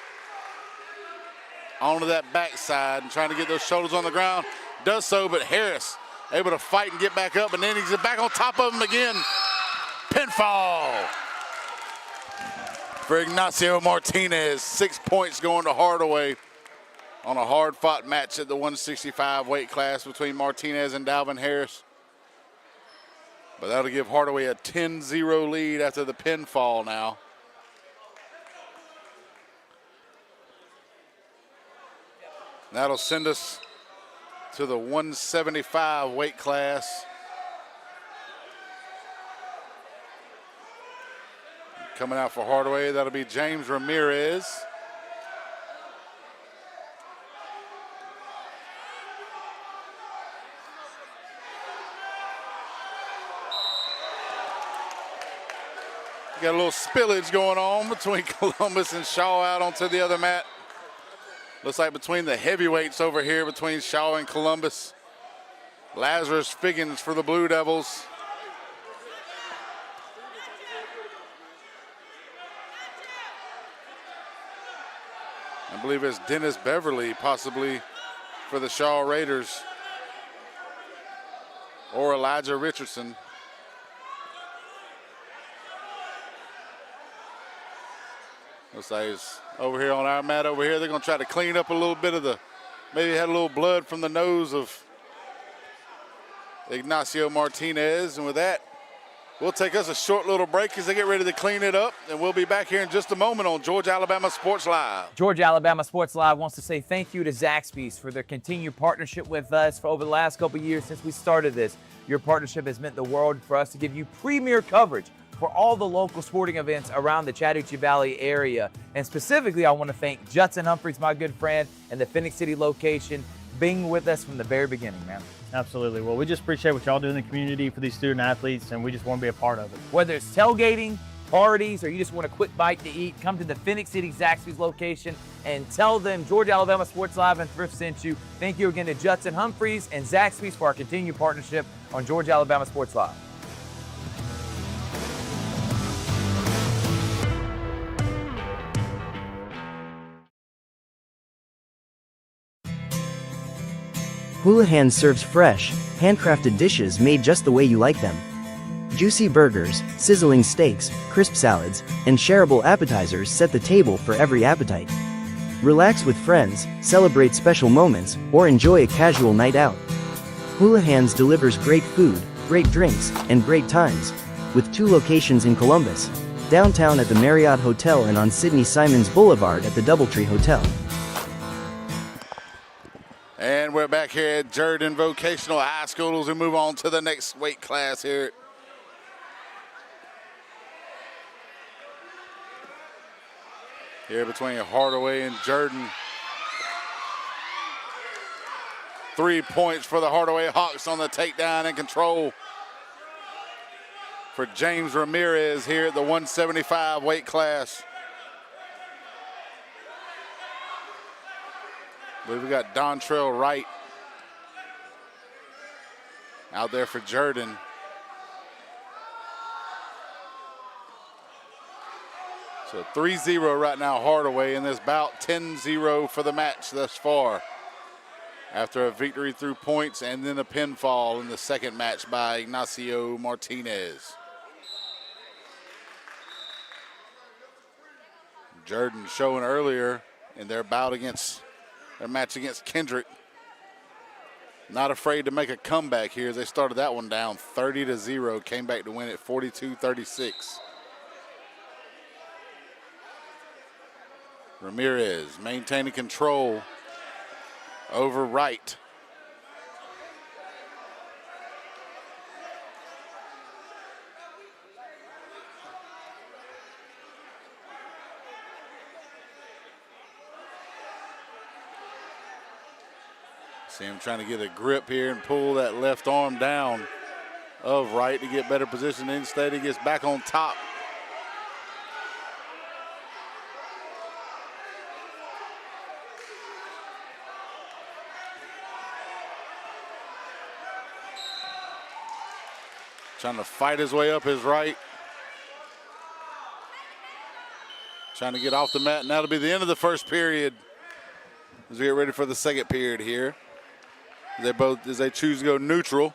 onto that backside and trying to get those shoulders on the ground. Does so, but Harris able to fight and get back up, and then he's back on top of him again. Pinfall for Ignacio Martinez. 6 points going to Hardaway on a hard-fought match at the 165 weight class between Martinez and Dalvin Harris. But that'll give Hardaway a 10-0 lead after the pinfall now. That'll send us to the 175 weight class. Coming out for Hardaway, that'll be James Ramirez. Got a little spillage going on between Columbus and Shaw out onto the other mat. Looks like between the heavyweights over here, between Shaw and Columbus. Lazarus Figgins for the Blue Devils. I believe it's Dennis Beverly possibly for the Shaw Raiders. Or Elijah Richardson. Looks like it's over here on our mat over here. They're going to try to clean up a little bit of the, maybe had a little blood from the nose of Ignacio Martinez. And with that, we'll take us a short little break as they get ready to clean it up. And we'll be back here in just a moment on Georgia Alabama Sports Live. Georgia Alabama Sports Live wants to say thank you to Zaxby's for their continued partnership with us for over the last couple years since we started this. Your partnership has meant the world for us to give you premier coverage for all the local sporting events around the Chattahoochee Valley area. And specifically, I want to thank Judson Humphreys, my good friend, and the Phoenix City location. being with us from the very beginning, man. Absolutely. Well, we just appreciate what y'all do in the community for these student athletes, and we just want to be a part of it. Whether it's tailgating, parties, or you just want a quick bite to eat, come to the Phoenix City Zaxby's location and tell them Georgia Alabama Sports Live and Thrift sent you. Thank you again to Judson Humphreys and Zaxby's for our continued partnership on Georgia Alabama Sports Live. Houlihan serves fresh, handcrafted dishes made just the way you like them. Juicy burgers, sizzling steaks, crisp salads, and shareable appetizers set the table for every appetite. Relax with friends, celebrate special moments, or enjoy a casual night out. Houlihan's delivers great food, great drinks, and great times, with 2 locations in Columbus, downtown at the Marriott Hotel and on Sidney Simons Boulevard at the Doubletree Hotel. And we're back here at Jordan Vocational High School as we move on to the next weight class here. Here between Hardaway and Jordan. 3 points for the Hardaway Hawks on the takedown and control for James Ramirez here at the 175 weight class. I believe we got Dontrell Wright out there for Jordan. So 3-0 right now Hardaway in this bout, 10-0 for the match thus far. After a victory through points and then a pinfall in the second match by Ignacio Martinez. Jordan showing earlier in their bout against their match against Kendrick. Not afraid to make a comeback here. They started that one down 30-0, came back to win it 42-36. Ramirez maintaining control over Wright. See him trying to get a grip here and pull that left arm down of Wright to get better position. Instead, he gets back on top. Trying to fight his way up his right. Trying to get off the mat, and that'll be the end of the first period as we get ready for the second period here. As they choose to go neutral.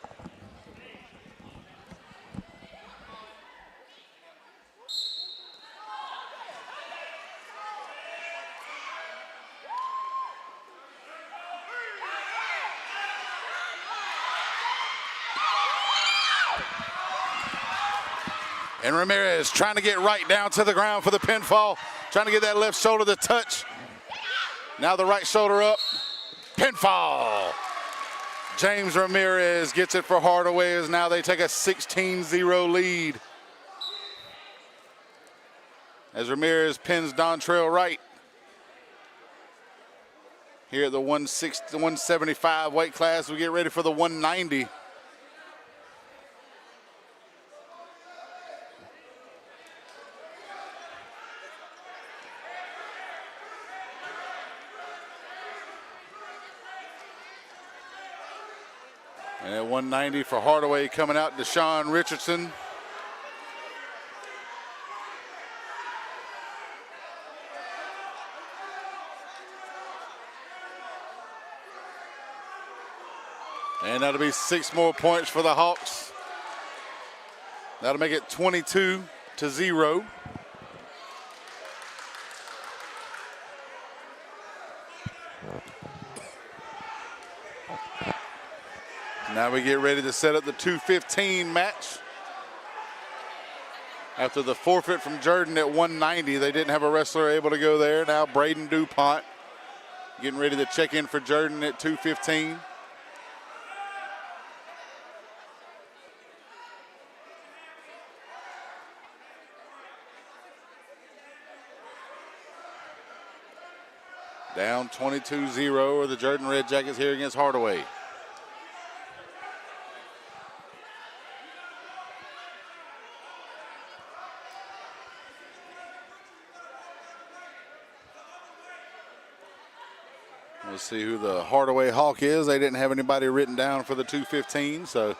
And Ramirez trying to get right down to the ground for the pinfall. Trying to get that left shoulder to touch. Now the right shoulder up. Pinfall. James Ramirez gets it for Hardaway as now they take a 16-0 lead. As Ramirez pins Dontrell Wright. Here at the 175 weight class, we get ready for the 190. And at 190 for Hardaway coming out, Deshaun Richardson. And that'll be 6 more points for the Hawks. That'll make it 22-0. Now we get ready to set up the 2:15 match. After the forfeit from Jordan at 190, they didn't have a wrestler able to go there. Now Braden DuPont getting ready to check in for Jordan at 2:15. Down 22-0 are the Jordan Red Jackets here against Hardaway. We'll see who the Hardaway Hawk is. They didn't have anybody written down for the 215, so.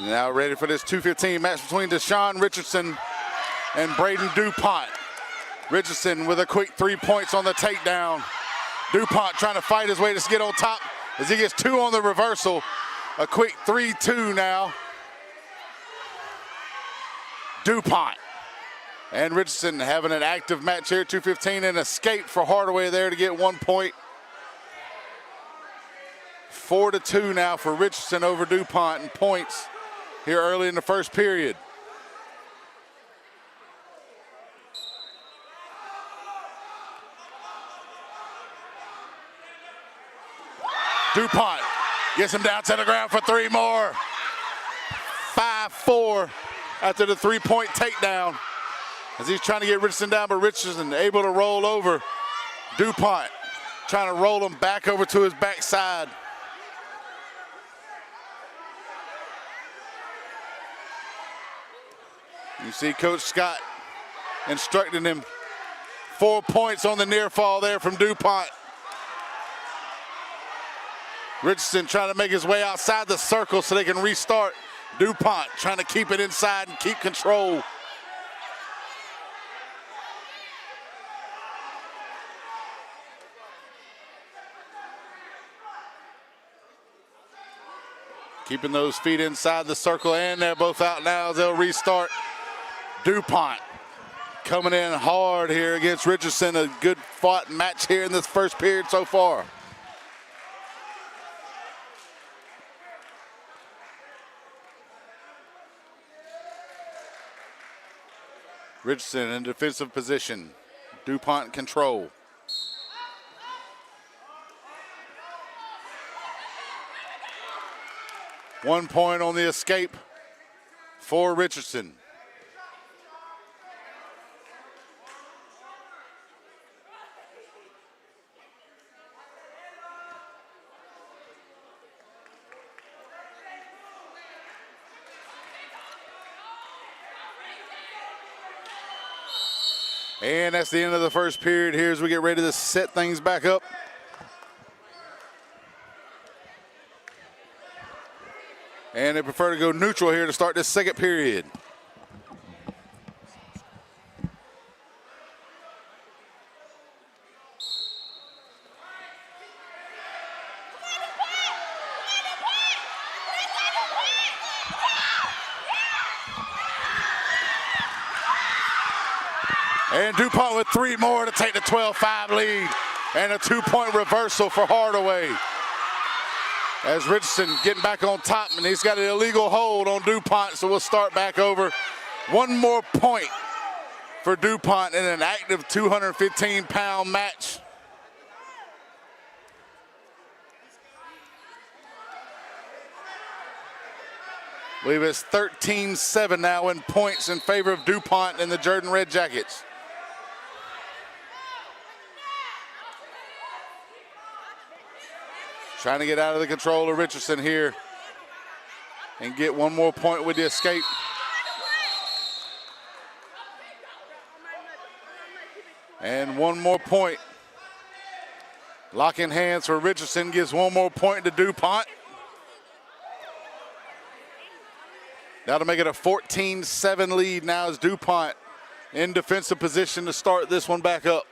Now ready for this 215 match between Deshaun Richardson and Braden DuPont. Richardson with a quick 3 points on the takedown. DuPont trying to fight his way to get on top as he gets 2 on the reversal. A quick 3-2 now. DuPont and Richardson having an active match here, 215, and escape for Hardaway there to get 1 point. 4-2 now for Richardson over DuPont in points here early in the first period. DuPont gets him down to the ground for 3 more. 5-4 after the 3-point takedown as he's trying to get Richardson down, but Richardson able to roll over. DuPont trying to roll him back over to his backside. You see Coach Scott instructing him. 4 points on the near fall there from DuPont. Richardson trying to make his way outside the circle so they can restart. DuPont trying to keep it inside and keep control. Keeping those feet inside the circle, and they're both out now as they'll restart. DuPont coming in hard here against Richardson. A good fought match here in this first period so far. Richardson in defensive position. DuPont control. One point on the escape for Richardson. And that's the end of the first period here as we get ready to set things back up. And they prefer to go neutral here to start this second period. And DuPont with 3 more to take the 12-5 lead. And a 2-point reversal for Hardaway. As Richardson getting back on top, and he's got an illegal hold on DuPont, so we'll start back over. 1 more point for DuPont in an active 215-pound match. I believe it's 13-7 now in points in favor of DuPont and the Jordan Red Jackets. Trying to get out of the control of Richardson here and get 1 more point with the escape. And 1 more point. Locking hands for Richardson gives 1 more point to DuPont. That'll make it a 14-7 lead now as DuPont in defensive position to start this one back up.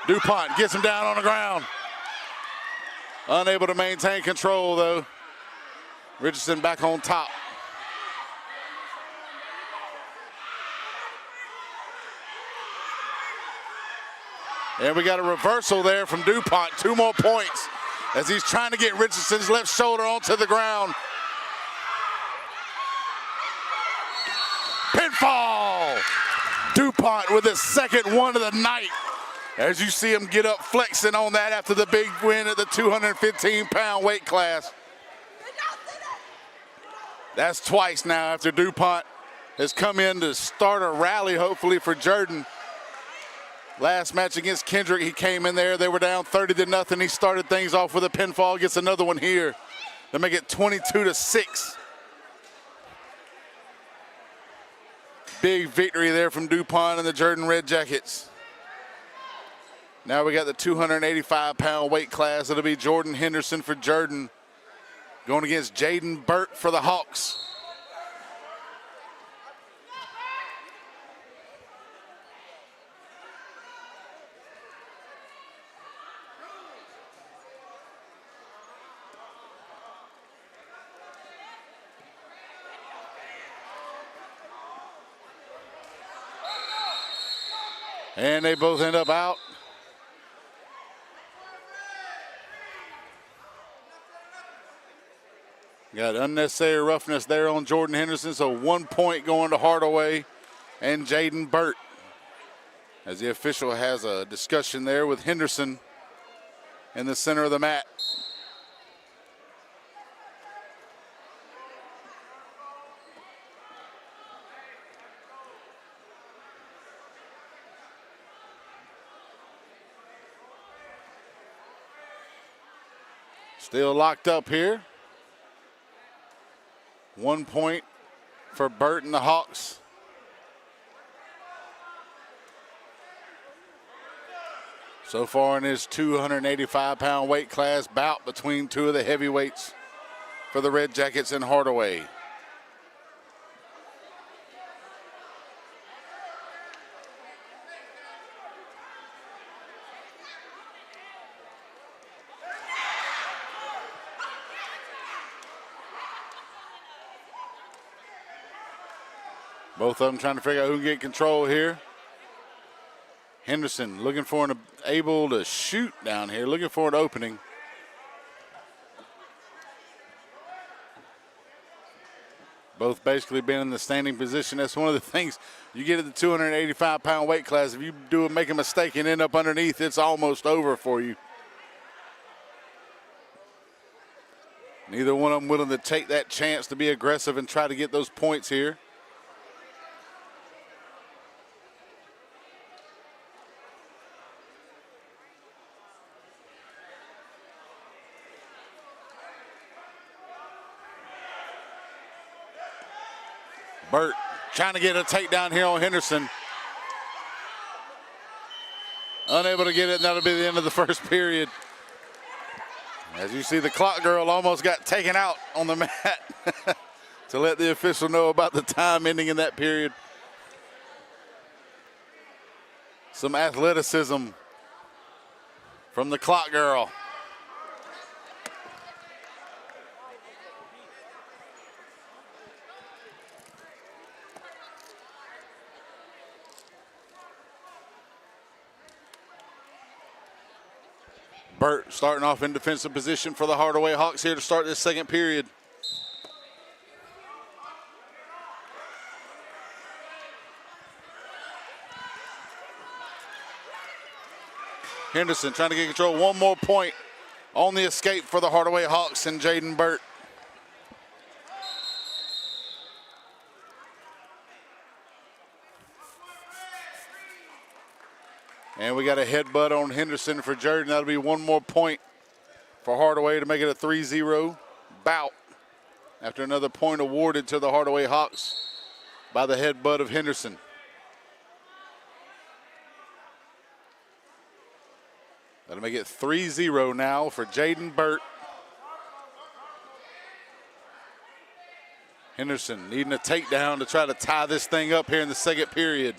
DuPont gets him down on the ground. Unable to maintain control though. Richardson back on top. And we got a reversal there from DuPont. 2 more points as he's trying to get Richardson's left shoulder onto the ground. pinfall. DuPont with his second one of the night. As you see him get up flexing on that after the big win at the 215-pound weight class. That's twice now after DuPont has come in to start a rally, hopefully, for Jordan. Last match against Kendrick, he came in there. They were down 30-0. He started things off with a pinfall. Gets another one here to make it 22-6. Big victory there from DuPont and the Jordan Red Jackets. Now we got the 285-pound weight class. It'll be Jordan Henderson for Jordan going against Jaden Burt for the Hawks. And they both end up out. Got unnecessary roughness there on Jordan Henderson, so 1 point going to Hardaway and Jaden Burt. As the official has a discussion there with Henderson in the center of the mat. Still locked up here. 1 point for Burt and the Hawks. So far in his 285-pound weight class bout between two of the heavyweights for the Red Jackets and Hardaway. Both of them trying to figure out who can get control here. Henderson looking for an able to shoot down here, looking for an opening. Both basically been in the standing position. That's one of the things you get at the 285-pound weight class. If you make a mistake and end up underneath, it's almost over for you. Neither one of them willing to take that chance to be aggressive and try to get those points here. Burt trying to get a takedown here on Henderson. Unable to get it, and that'll be the end of the first period. As you see, the clock girl almost got taken out on the mat to let the official know about the time ending in that period. Some athleticism from the clock girl. Burt starting off in defensive position for the Hardaway Hawks here to start this second period. Henderson trying to get control. 1 more point on the escape for the Hardaway Hawks and Jaden Burt. And we got a headbutt on Henderson for Jordan. That'll be 1 more point for Hardaway to make it a 3-0 bout after another point awarded to the Hardaway Hawks by the headbutt of Henderson. That'll make it 3-0 now for Jaden Burt. Henderson needing a takedown to try to tie this thing up here in the second period.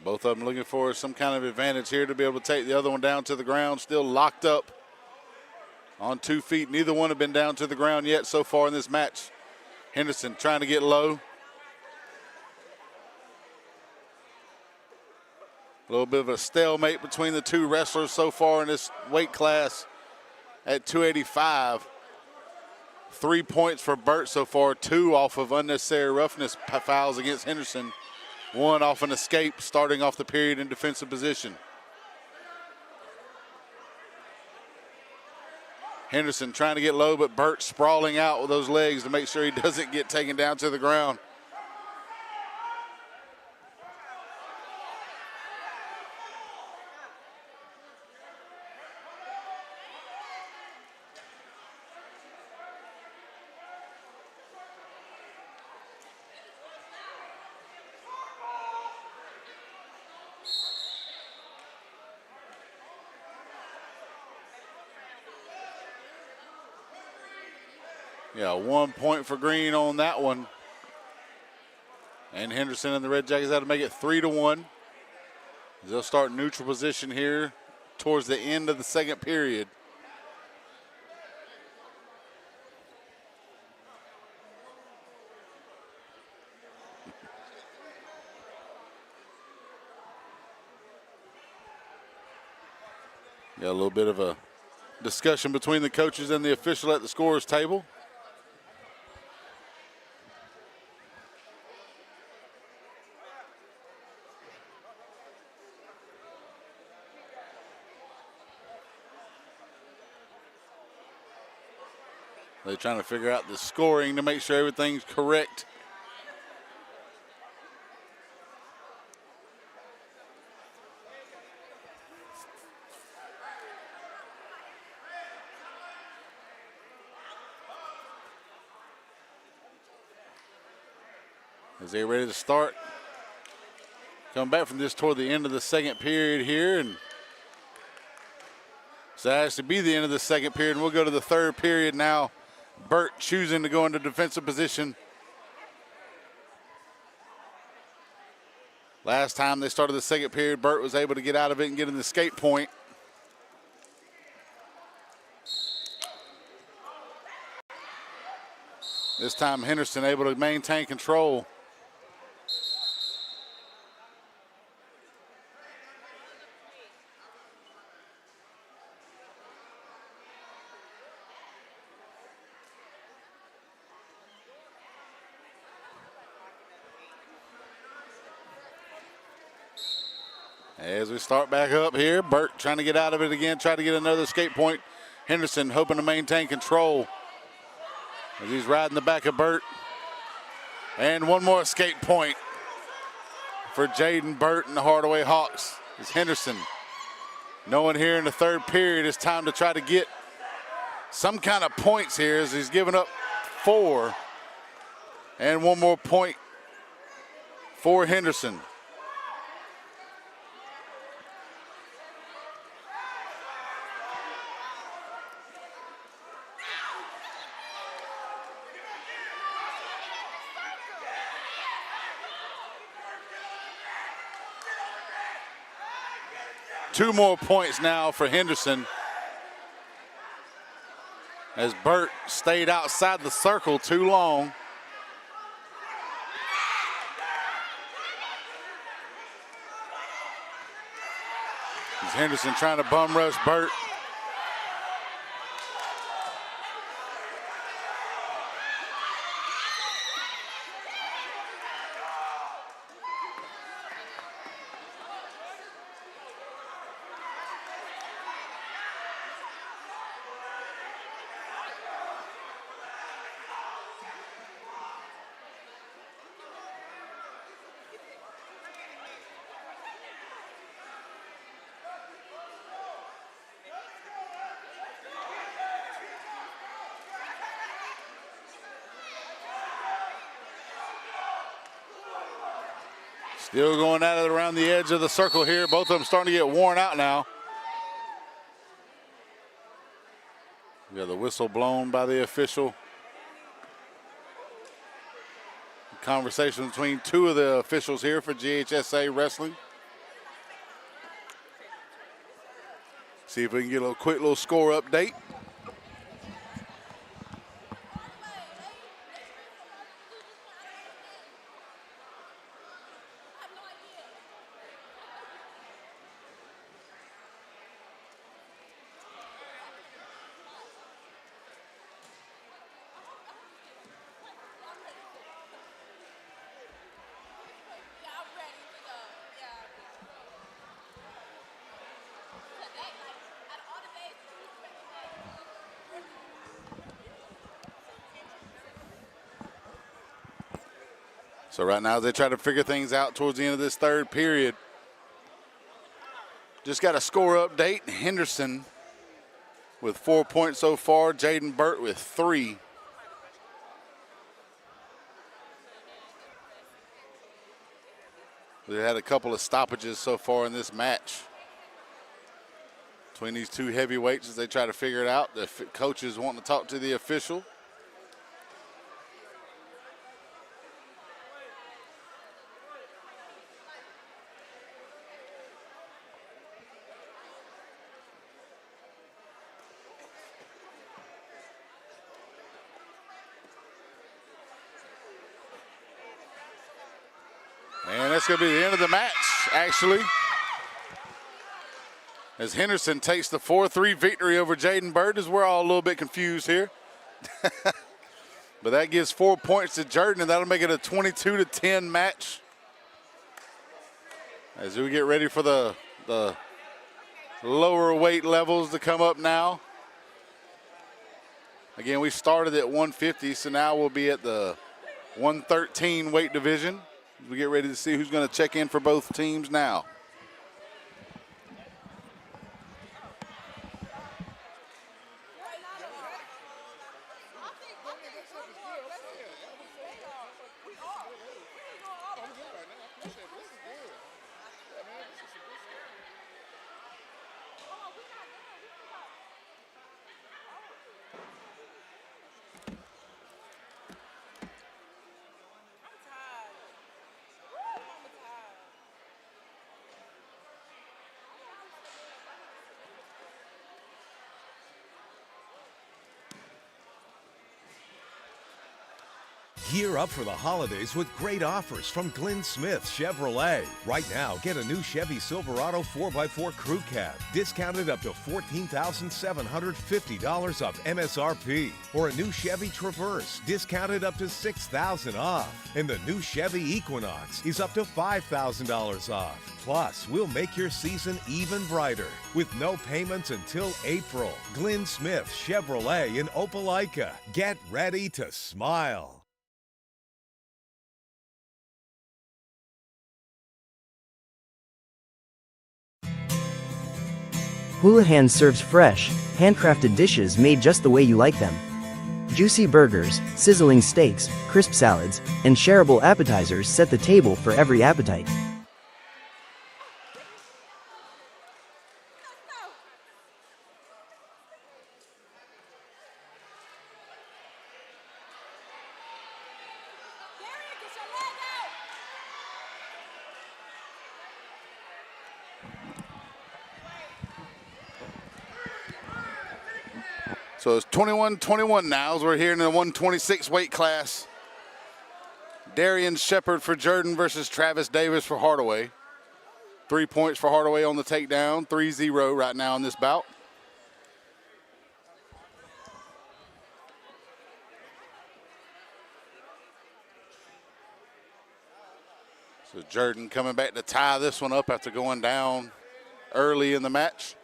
Both of them looking for some kind of advantage here to be able to take the other one down to the ground. Still locked up on 2 feet. Neither one have been down to the ground yet so far in this match. Henderson trying to get low. A little bit of a stalemate between the two wrestlers so far in this weight class at 285. 3 points for Burt so far, 2 off of unnecessary roughness fouls against Henderson, 1 off an escape, starting off the period in defensive position. Henderson trying to get low, but Burt sprawling out with those legs to make sure he doesn't get taken down to the ground. Yeah, 1 point for Green on that one. And Henderson and the Red Jackets had to make it 3-1. They'll start neutral position here towards the end of the second period. Got a little bit of a discussion between the coaches and the official at the scorer's table. They're trying to figure out the scoring to make sure everything's correct. As they're ready to start. Come back from this toward the end of the second period here, and so that has to be the end of the second period, and we'll go to the third period now. Burt choosing to go into defensive position. Last time they started the second period, Burt was able to get out of it and get an escape point. This time Henderson able to maintain control. As we start back up here, Burt trying to get out of it again, try to get another escape point. Henderson hoping to maintain control as he's riding the back of Burt. And one more escape point for Jaden Burt and the Hardaway Hawks. It's Henderson knowing here in the third period it's time to try to get some kind of points here as he's giving up 4. And one more point for Henderson. Two more points now for Henderson as Burt stayed outside the circle too long. As Henderson trying to bum rush Burt. Still going at it around the edge of the circle here. Both of them starting to get worn out now. We got the whistle blown by the official. Conversation between two of the officials here for GHSA Wrestling. See if we can get a quick little score update. So right now, as they try to figure things out towards the end of this third period, just got a score update. Henderson with 4 points so far. Jaden Burt with 3. We had a couple of stoppages so far in this match between these two heavyweights as they try to figure it out. The coaches wanting to talk to the official. And that's going to be the end of the match, actually, as Henderson takes the 4-3 victory over Jaden Bird. As we're all a little bit confused here. But that gives 4 points to Jordan, and that'll make it a 22-10 match. As we get ready for the lower weight levels to come up now. Again, we started at 150, so now we'll be at the 113 weight division. We get ready to see who's going to check in for both teams now. Gear up for the holidays with great offers from Glenn Smith Chevrolet. Right now, get a new Chevy Silverado 4x4 Crew Cab, discounted up to $14,750 off MSRP. Or a new Chevy Traverse, discounted up to $6,000 off. And the new Chevy Equinox is up to $5,000 off. Plus, we'll make your season even brighter with no payments until April. Glenn Smith Chevrolet in Opelika. Get ready to smile. Houlihan serves fresh, handcrafted dishes made just the way you like them. Juicy burgers, sizzling steaks, crisp salads, and shareable appetizers set the table for every appetite. So it's 21-21 now as we're here in the 126 weight class. Darian Shepard for Jordan versus Travis Davis for Hardaway. 3 points for Hardaway on the takedown, 3-0 right now in this bout. So Jordan coming back to tie this one up after going down early in the match.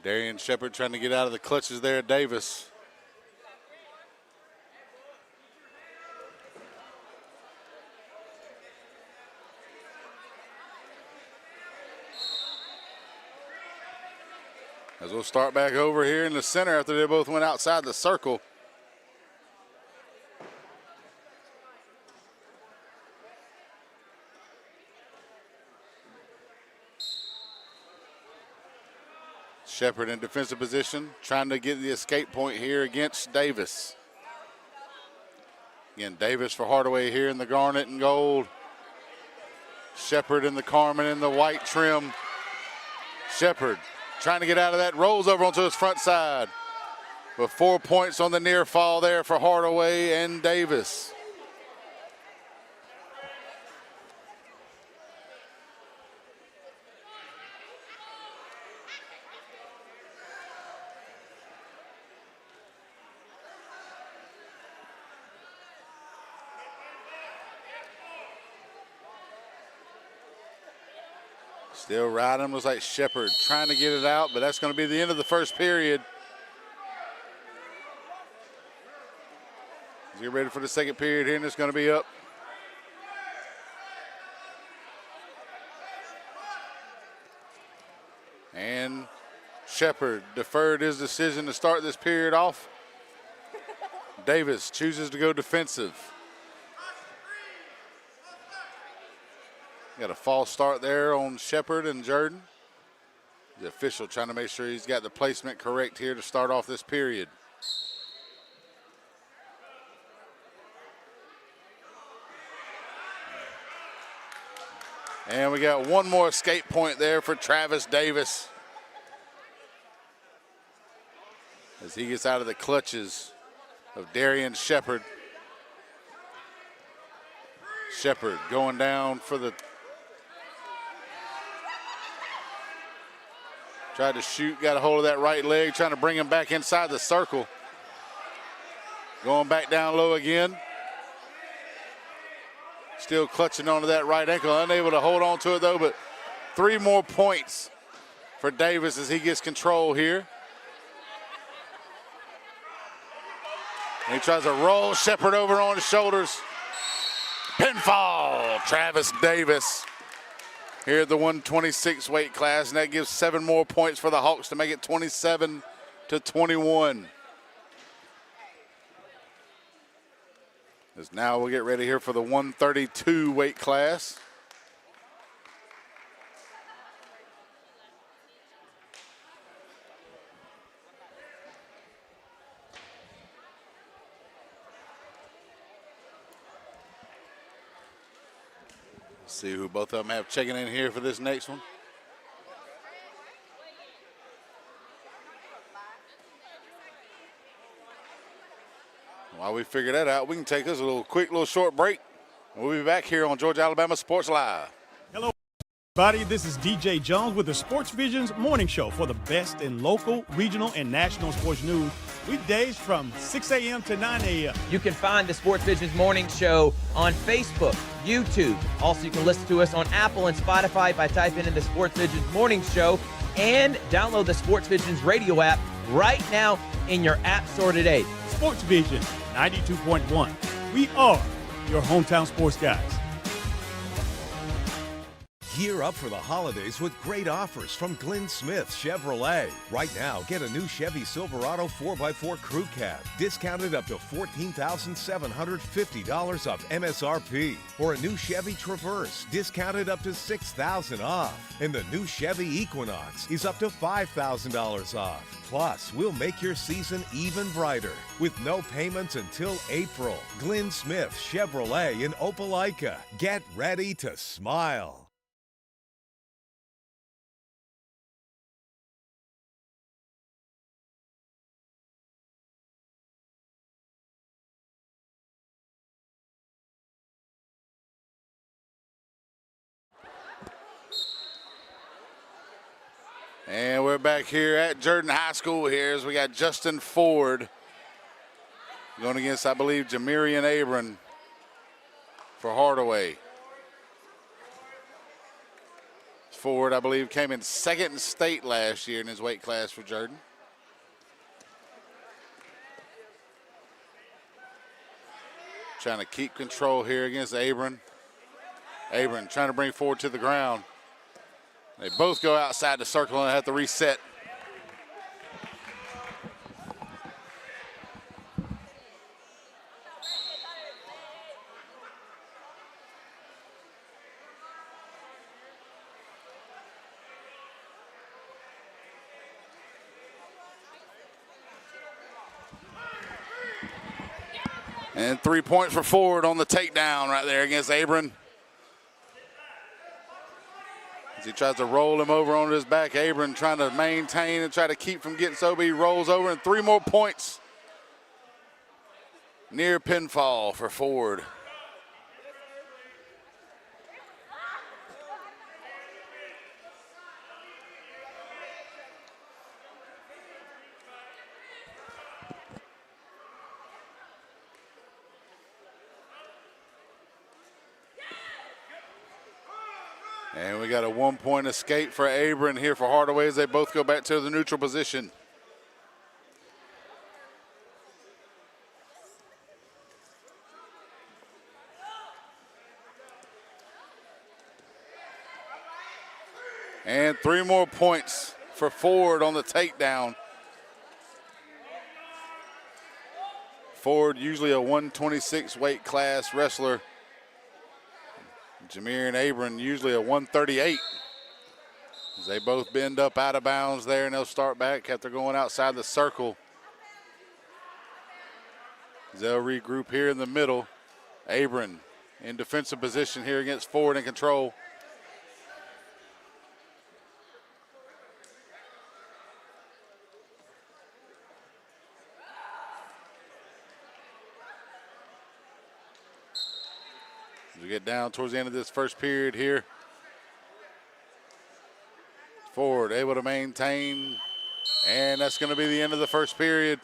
Darian Shepard trying to get out of the clutches there at Davis. As we'll start back over here in the center after they both went outside the circle. Shepard in defensive position, trying to get the escape point here against Davis. Again, Davis for Hardaway here in the garnet and gold. Shepard in the Carmen in the white trim. Shepard trying to get out of that, rolls over onto his front side. With 4 points on the near fall there for Hardaway and Davis. Still riding. Looks like Shepard trying to get it out, but that's going to be the end of the first period. Let's get ready for the second period here, and it's going to be up. And Shepard deferred his decision to start this period off. Davis chooses to go defensive. Got a false start there on Shepard and Jordan. The official trying to make sure he's got the placement correct here to start off this period. And we got one more escape point there for Travis Davis as he gets out of the clutches of Darian Shepard. Shepard going down for the, tried to shoot, got a hold of that right leg, trying to bring him back inside the circle. Going back down low again. Still clutching onto that right ankle, unable to hold on to it though, but 3 more points for Davis as he gets control here. And he tries to roll Shepard over on his shoulders. Pinfall, Travis Davis here at the 126 weight class, and that gives 7 more points for the Hawks to make it 27-21. As now we'll get ready here for the 132 weight class. See who both of them have checking in here for this next one. While we figure that out, we can take us a quick short break. We'll be back here on Georgia Alabama Sports Live. Hello, everybody. This is DJ Jones with the Sports Visions Morning Show for the best in local, regional, and national sports news. Weekdays from 6 a.m. to 9 a.m. You can find the Sports Visions Morning Show on Facebook, YouTube. Also, you can listen to us on Apple and Spotify by typing in the Sports Visions Morning Show, and download the Sports Visions radio app right now in your app store today. Sports Vision 92.1. We are your hometown sports guys. Gear up for the holidays with great offers from Glenn Smith Chevrolet. Right now, get a new Chevy Silverado 4x4 Crew Cab, discounted up to $14,750 off MSRP. Or a new Chevy Traverse, discounted up to $6,000 off. And the new Chevy Equinox is up to $5,000 off. Plus, we'll make your season even brighter with no payments until April. Glenn Smith Chevrolet in Opelika. Get ready to smile. And we're back here at Jordan High School here as we got Justin Ford going against, I believe, Jamirian Abram for Hardaway. Ford, I believe, came in second in state last year in his weight class for Jordan. Trying to keep control here against Abram. Abram trying to bring Ford to the ground. They both go outside the circle and have to reset. And 3 points for Ford on the takedown right there against Abram. As he tries to roll him over onto his back, Abram trying to maintain and try to keep from getting so, but he rolls over, and 3 more points. Near pinfall for Ford. And we got a 1-point escape for Abram here for Hardaway as they both go back to the neutral position. And 3 more points for Ford on the takedown. Ford, usually a 126 weight class wrestler. Jameer and Abram, usually a 138. As they both bend up out of bounds there, and they'll start back after going outside the circle. They'll regroup here in the middle. Abram in defensive position here against Ford in control. As we get down towards the end of this first period here. Ford able to maintain, and that's going to be the end of the first period.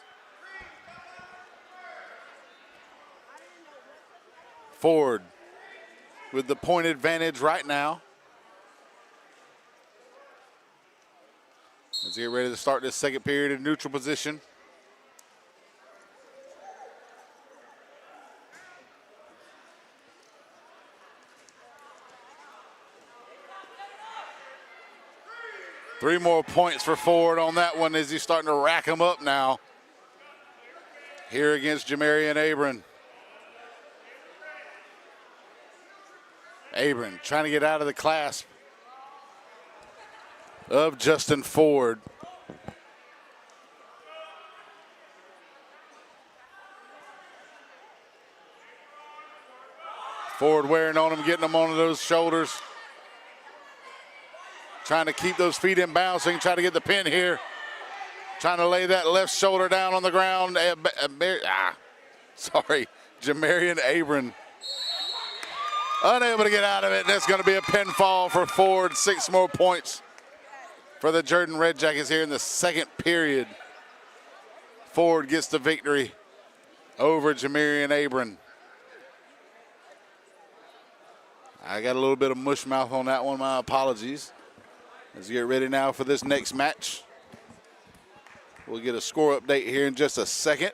Ford with the point advantage right now. Let's get ready to start this second period in neutral position. Three more points for Ford on that one as he's starting to rack them up now. Here against Jamarian Abram. Abram trying to get out of the clasp of Justin Ford. Ford wearing on him, getting him onto those shoulders. Trying to keep those feet in bounds so he can try to get the pin here. Trying to lay that left shoulder down on the ground. Jamarian Abram. Unable to get out of it. That's going to be a pinfall for Ford. 6 more points for the Jordan Red Jackets here in the second period. Ford gets the victory over Jamarian Abram. I got a little bit of mush mouth on that one. My apologies. Let's get ready now for this next match. We'll get a score update here in just a second.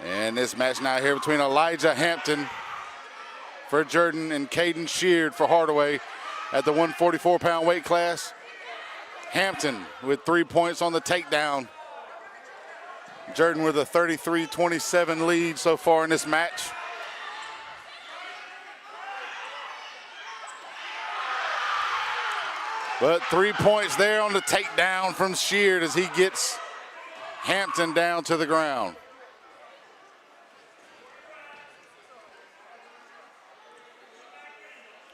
And this match now here between Elijah Hampton for Jordan and Caden Sheard for Hardaway at the 144-pound weight class. Hampton with 3 points on the takedown. Jordan with a 33-27 lead so far in this match. But 3 points there on the takedown from Sheard as he gets Hampton down to the ground.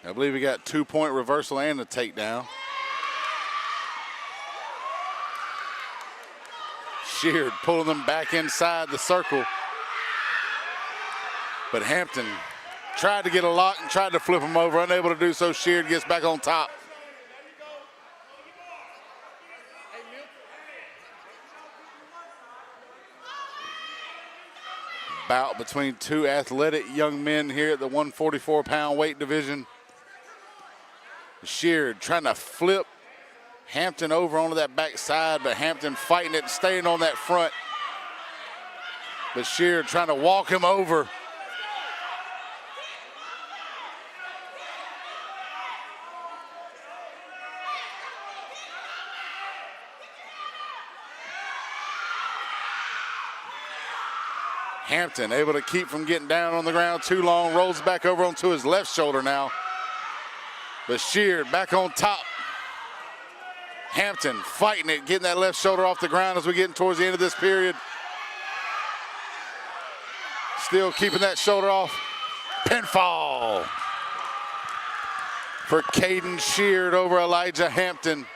I believe he got 2-point reversal and a takedown. Sheard pulling them back inside the circle. But Hampton tried to get a lock and tried to flip him over. Unable to do so, Sheard gets back on top. Bout between two athletic young men here at the 144-pound weight division. Sheard trying to flip Hampton over onto that backside, but Hampton fighting it, staying on that front. But Sheard trying to walk him over. Hampton able to keep from getting down on the ground too long, rolls back over onto his left shoulder now. But Sheard back on top. Hampton fighting it, getting that left shoulder off the ground as we're getting towards the end of this period. Still keeping that shoulder off. Pinfall for Caden Sheard over Elijah Hampton.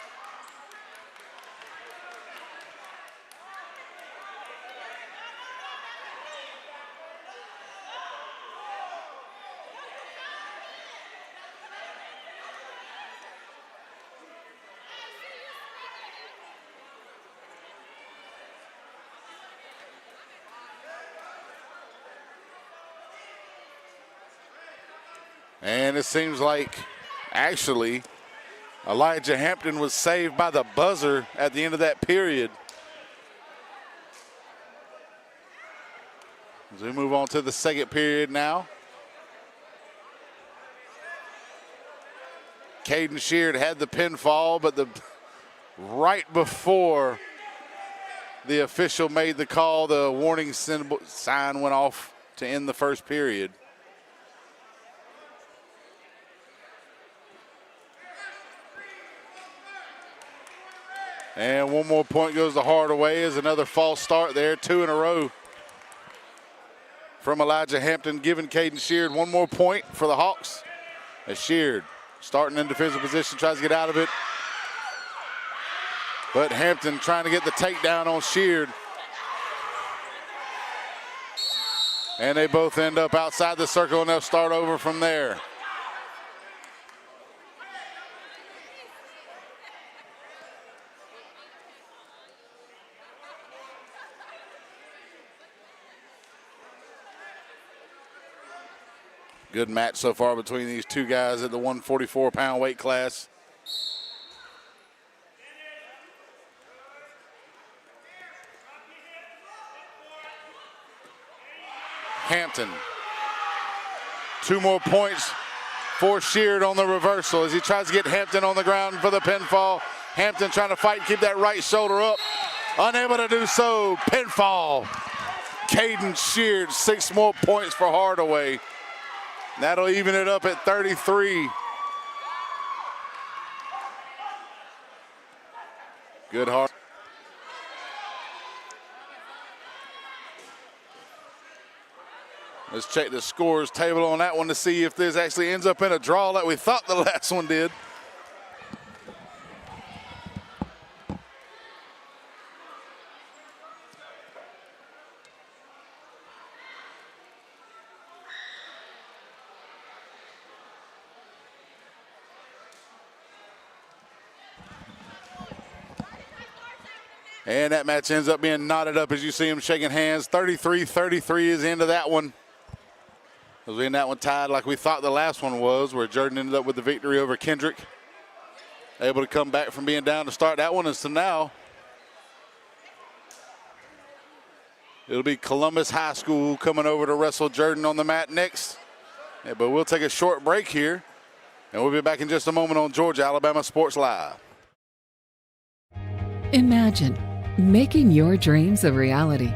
And it seems like, actually, Elijah Hampton was saved by the buzzer at the end of that period. As we move on to the second period now. Caden Sheard had the pinfall, but right before the official made the call, the warning sign went off to end the first period. And one more point goes to Hardaway as another false start there, 2 in a row from Elijah Hampton, giving Caden Sheard one more point for the Hawks. As Sheard starting in defensive position, tries to get out of it. But Hampton trying to get the takedown on Sheard. And they both end up outside the circle, and they'll start over from there. Good match so far between these two guys at the 144-pound weight class. Hampton. 2 more points for Sheard on the reversal as he tries to get Hampton on the ground for the pinfall. Hampton trying to fight and keep that right shoulder up. Unable to do so. Pinfall. Caden Sheard, 6 more points for Hardaway. That'll even it up at 33. Good hard. Let's check the scores table on that one to see if this actually ends up in a draw like we thought the last one did. And that match ends up being knotted up as you see them shaking hands. 33-33 is the end of that one. As we end that one tied like we thought the last one was, where Jordan ended up with the victory over Kendrick. Able to come back from being down to start that one. And so now it'll be Columbus High School coming over to wrestle Jordan on the mat next. Yeah, but we'll take a short break here, and we'll be back in just a moment on Georgia Alabama Sports Live. Imagine making your dreams a reality,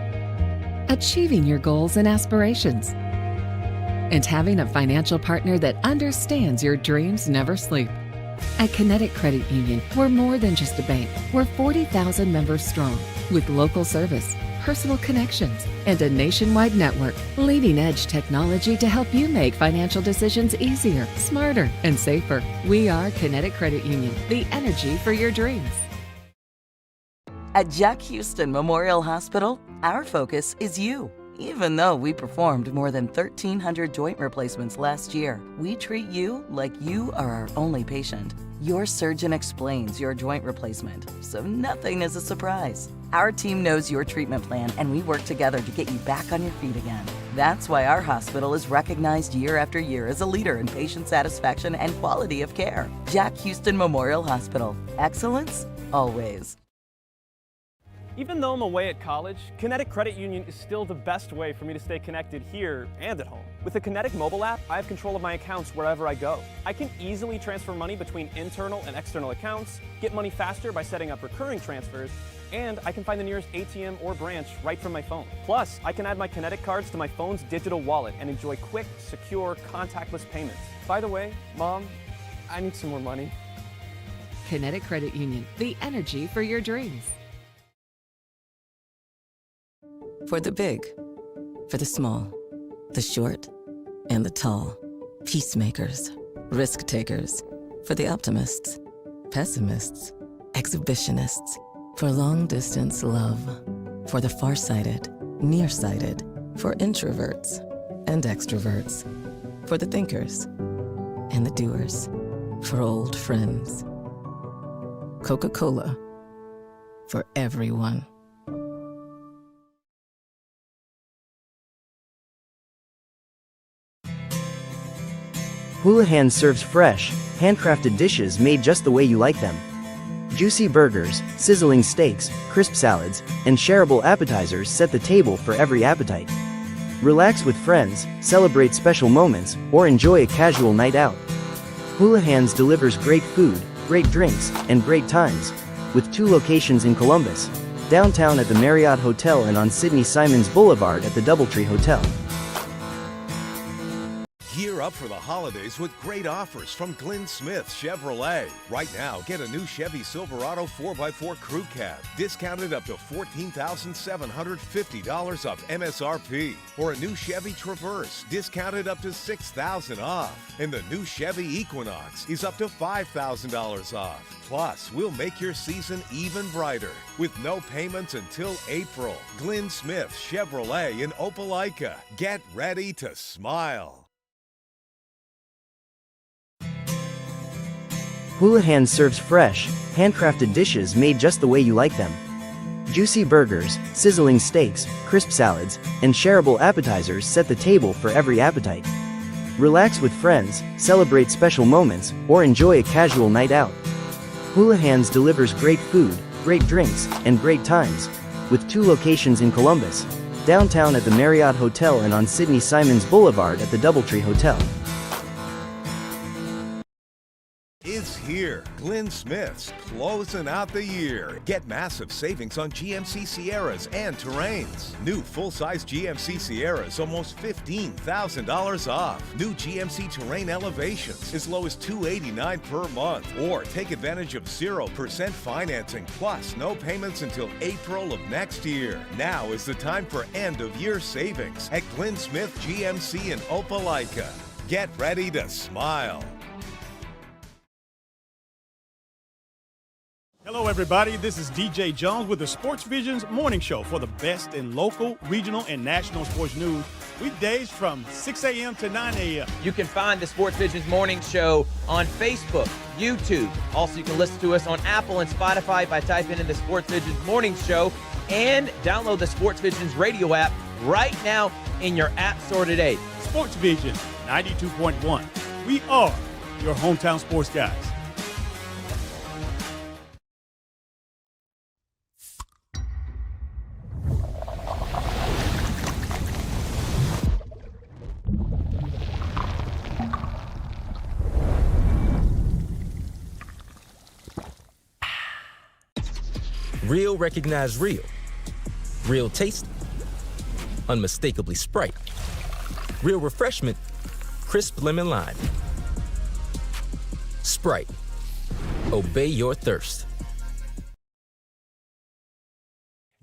achieving your goals and aspirations, and having a financial partner that understands your dreams never sleep. At Kinetic Credit Union, we're more than just a bank. We're 40,000 members strong, with local service, personal connections, and a nationwide network. Leading-edge technology to help you make financial decisions easier, smarter, and safer. We are Kinetic Credit Union, the energy for your dreams. At Jack Houston Memorial Hospital, our focus is you. Even though we performed more than 1,300 joint replacements last year, we treat you like you are our only patient. Your surgeon explains your joint replacement, so nothing is a surprise. Our team knows your treatment plan, and we work together to get you back on your feet again. That's why our hospital is recognized year after year as a leader in patient satisfaction and quality of care. Jack Houston Memorial Hospital. Excellence, always. Even though I'm away at college, Kinetic Credit Union is still the best way for me to stay connected here and at home. With the Kinetic mobile app, I have control of my accounts wherever I go. I can easily transfer money between internal and external accounts, get money faster by setting up recurring transfers, and I can find the nearest ATM or branch right from my phone. Plus, I can add my Kinetic cards to my phone's digital wallet and enjoy quick, secure, contactless payments. By the way, Mom, I need some more money. Kinetic Credit Union, the energy for your dreams. For the big, for the small, the short, and the tall. Peacemakers, risk takers. For the optimists, pessimists, exhibitionists. For long distance love. For the farsighted, nearsighted. For introverts and extroverts. For the thinkers and the doers. For old friends. Coca-Cola. For everyone. Houlihan serves fresh, handcrafted dishes made just the way you like them. Juicy burgers, sizzling steaks, crisp salads, and shareable appetizers set the table for every appetite. Relax with friends, celebrate special moments, or enjoy a casual night out. Houlihan's delivers great food, great drinks, and great times, with 2 locations in Columbus, downtown at the Marriott Hotel and on Sidney Simons Boulevard at the Doubletree Hotel. Gear up for the holidays with great offers from Glenn Smith Chevrolet. Right now, get a new Chevy Silverado 4x4 Crew Cab, discounted up to $14,750 off MSRP. Or a new Chevy Traverse, discounted up to $6,000 off. And the new Chevy Equinox is up to $5,000 off. Plus, we'll make your season even brighter with no payments until April. Glenn Smith Chevrolet in Opelika. Get ready to smile. Houlihan serves fresh, handcrafted dishes made just the way you like them. Juicy burgers, sizzling steaks, crisp salads, and shareable appetizers set the table for every appetite. Relax with friends, celebrate special moments, or enjoy a casual night out. Houlihan's delivers great food, great drinks, and great times, with 2 locations in Columbus, downtown at the Marriott Hotel and on Sidney Simons Boulevard at the Doubletree Hotel. Is here. Glenn Smith's closing out the year. Get massive savings on GMC Sierras and Terrains. New full-size GMC Sierras almost $15,000 off. New GMC Terrain Elevations as low as $289 per month. Or take advantage of 0% financing plus no payments until April of next year. Now is the time for end-of-year savings at Glenn Smith GMC in Opelika. Get ready to smile. Hello, everybody. This is DJ Jones with the Sports Visions Morning Show for the best in local, regional, and national sports news. Weekdays from 6 a.m. to 9 a.m. You can find the Sports Visions Morning Show on Facebook, YouTube. Also, you can listen to us on Apple and Spotify by typing in the Sports Visions Morning Show, and download the Sports Visions radio app right now in your app store today. Sports Vision 92.1. We are your hometown sports guys. Real recognize real. Real taste, unmistakably Sprite. Real refreshment, crisp lemon lime. Sprite, obey your thirst.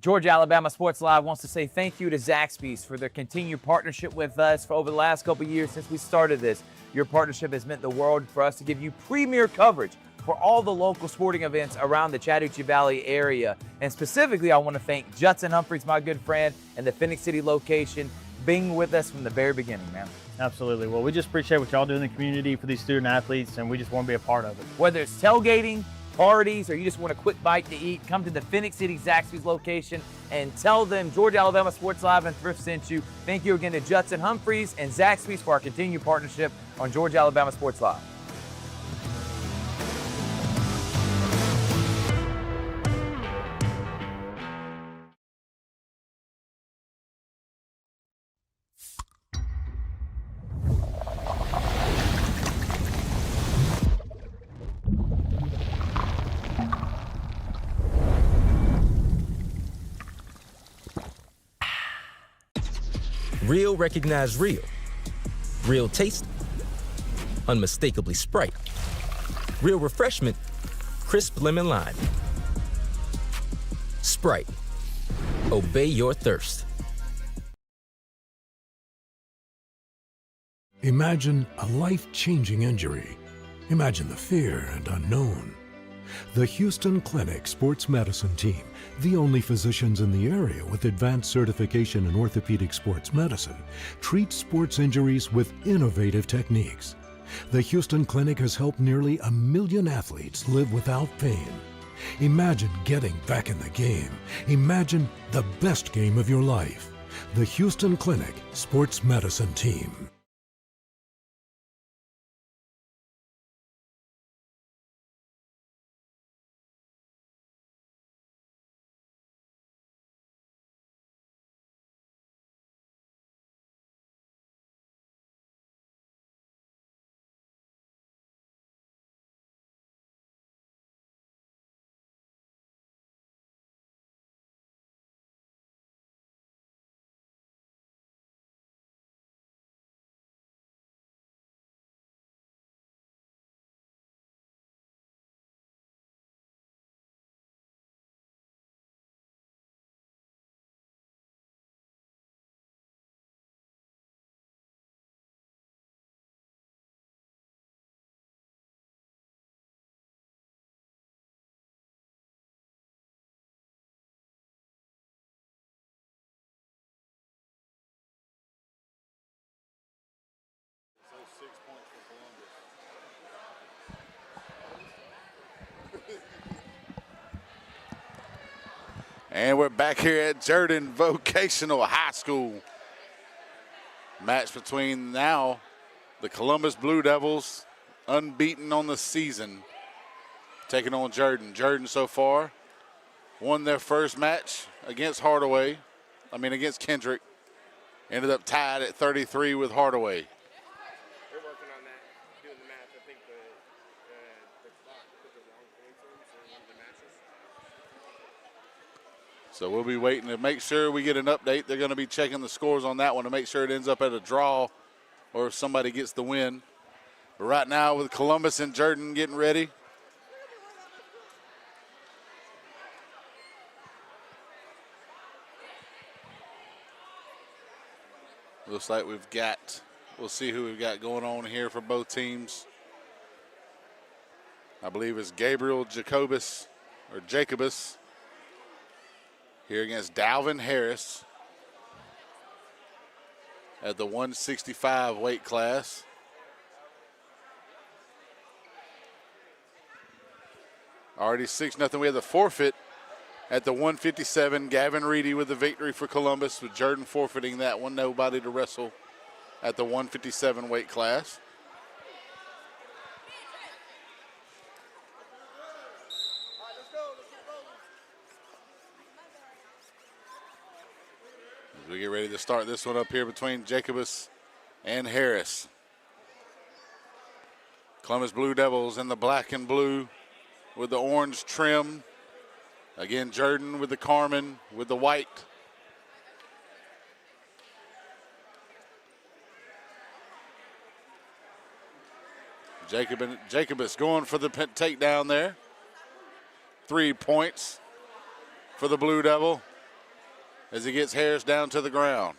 Georgia Alabama Sports Live wants to say thank you to Zaxby's for their continued partnership with us for over the last couple years since we started this. Your partnership has meant the world for us to give you premier coverage for all the local sporting events around the Chattahoochee Valley area. And specifically, I want to thank Judson Humphreys, my good friend, and the Phoenix City location, being with us from the very beginning, man. Absolutely. Well, we just appreciate what y'all do in the community for these student athletes, and we just want to be a part of it. Whether it's tailgating, parties, or you just want a quick bite to eat, come to the Phoenix City Zaxby's location and tell them Georgia Alabama Sports Live and Thrift sent you. Thank you again to Judson Humphreys and Zaxby's for our continued partnership on Georgia Alabama Sports Live. Real recognize real. Real taste, unmistakably Sprite. Real refreshment, crisp lemon lime. Sprite, obey your thirst. Imagine a life-changing injury. Imagine the fear and unknown. The Houston Clinic Sports Medicine Team, the only physicians in the area with advanced certification in orthopedic sports medicine, treats sports injuries with innovative techniques. The Houston Clinic has helped nearly 1 million athletes live without pain. Imagine getting back in the game. Imagine the best game of your life. The Houston Clinic Sports Medicine Team. And we're back here at Jordan Vocational High School. Match between now the Columbus Blue Devils, unbeaten on the season, taking on Jordan. Jordan so far won their first match against against Kendrick. Ended up tied at 33 with Hardaway. They're working on that, doing the math. I think the clock put the wrong points in, so one of the matches. So we'll be waiting to make sure we get an update. They're going to be checking the scores on that one to make sure it ends up at a draw or if somebody gets the win. But right now with Columbus and Jordan getting ready. Looks like we'll see who we've got going on here for both teams. I believe it's Gabriel Jacobus here against Dalvin Harris at the 165 weight class. Already 6-0. We have the forfeit at the 157. Gavin Reedy with the victory for Columbus, with Jordan forfeiting that one. Nobody to wrestle at the 157 weight class. As we get ready to start this one up here between Jacobus and Harris. Columbus Blue Devils in the black and blue with the orange trim. Again, Jordan with the Carmen with the white. Jacobus going for the takedown there. 3 points for the Blue Devil as he gets Harris down to the ground.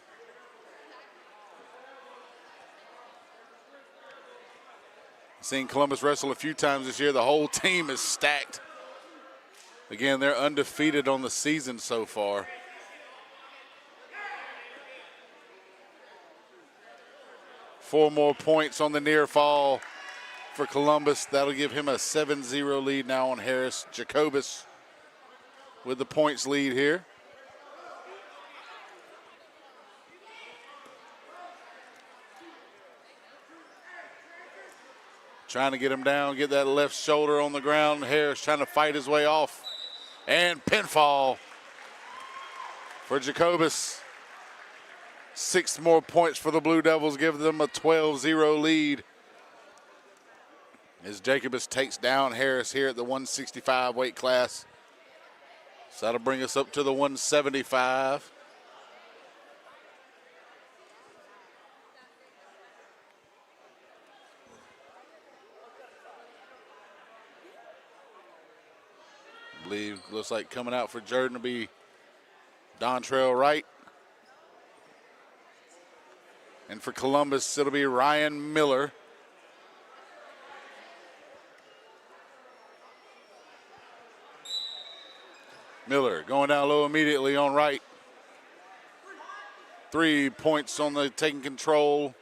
Seen Columbus wrestle a few times this year. The whole team is stacked. Again, they're undefeated on the season so far. Four more points on the near fall for Columbus. That'll give him a 7-0 lead now on Harris. Jacobus with the points lead here. Trying to get him down, get that left shoulder on the ground. Harris trying to fight his way off. And pinfall for Jacobus. 6 more points for the Blue Devils, give them a 12-0 lead. As Jacobus takes down Harris here at the 165 weight class. So that'll bring us up to the 175. Looks like coming out for Jordan to be Dontrell Wright. And for Columbus, it'll be Ryan Miller. Miller going down low immediately on right. 3 points on the taking control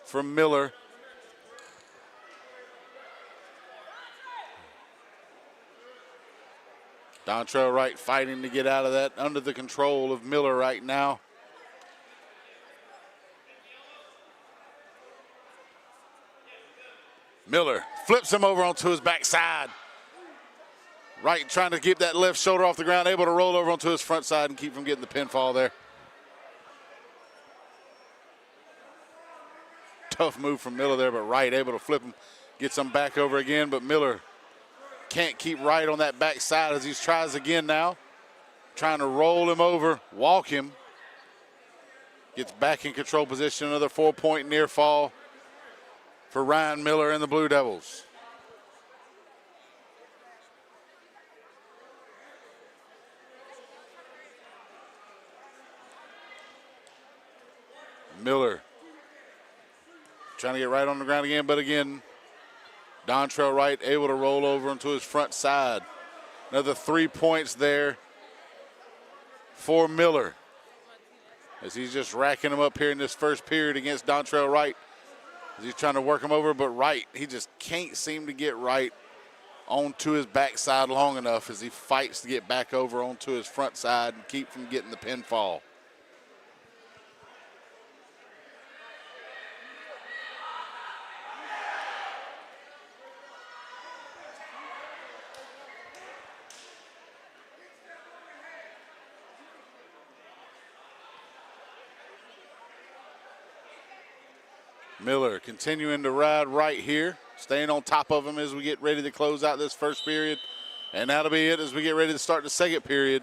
from Miller. Dontrell Wright fighting to get out of that, under the control of Miller right now. Miller flips him over onto his backside. Wright trying to keep that left shoulder off the ground, able to roll over onto his front side and keep from getting the pinfall there. Tough move from Miller there, but Wright able to flip him, gets him back over again, but Miller can't keep Wright on that backside as he tries again now. Trying to roll him over, walk him. Gets back in control position, another 4-point near fall for Ryan Miller and the Blue Devils. Miller trying to get right on the ground again, but again, Dontrell Wright able to roll over into his front side. Another 3 points there for Miller, as he's just racking him up here in this first period against Dontrell Wright, as he's trying to work him over, but Wright, he just can't seem to get Wright onto his backside long enough as he fights to get back over onto his front side and keep from getting the pinfall. Miller continuing to ride Wright here, staying on top of him as we get ready to close out this first period. And that'll be it as we get ready to start the second period.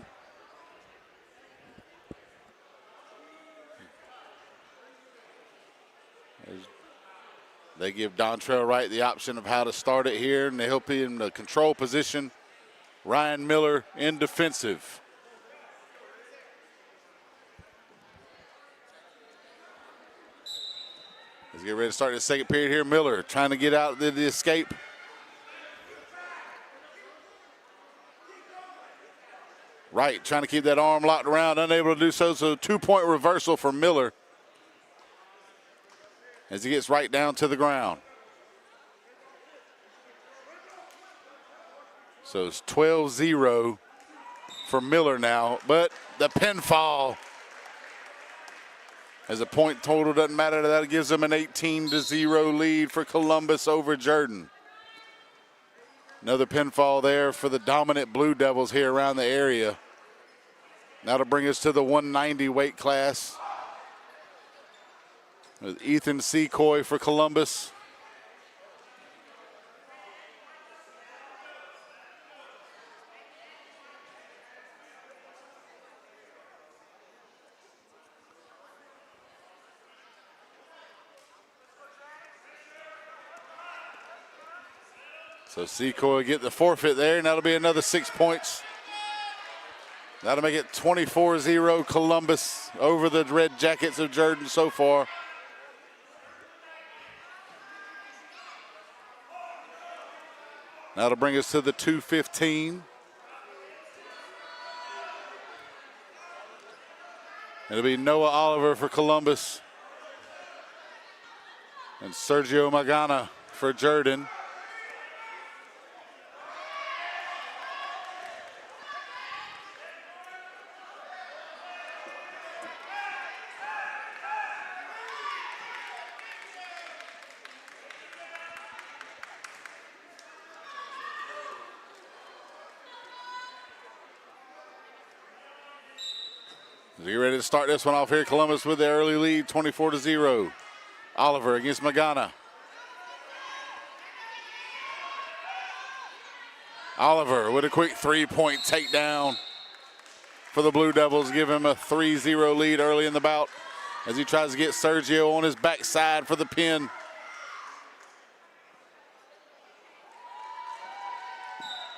They give Dontrell Wright the option of how to start it here, and they help him in the control position. Ryan Miller in defensive. Let's get ready to start the second period here. Miller trying to get out of the escape. Wright trying to keep that arm locked around, unable to do so. So 2-point reversal for Miller as he gets right down to the ground. So it's 12-0 for Miller now, but the pinfall, as a point total doesn't matter, that gives them an 18-0 lead for Columbus over Jordan. Another pinfall there for the dominant Blue Devils here around the area. That'll bring us to the 190 weight class with Ethan Secoy for Columbus. So Secoy get the forfeit there, and that'll be another 6 points. That'll make it 24-0 Columbus over the Red Jackets of Jordan so far. That'll bring us to the 2:15. It'll be Noah Oliver for Columbus and Sergio Magana for Jordan. Get ready to start this one off here. Columbus with the early lead, 24-0. Oliver against Magana. Oliver with a quick 3-point takedown for the Blue Devils, give him a 3-0 lead early in the bout as he tries to get Sergio on his backside for the pin.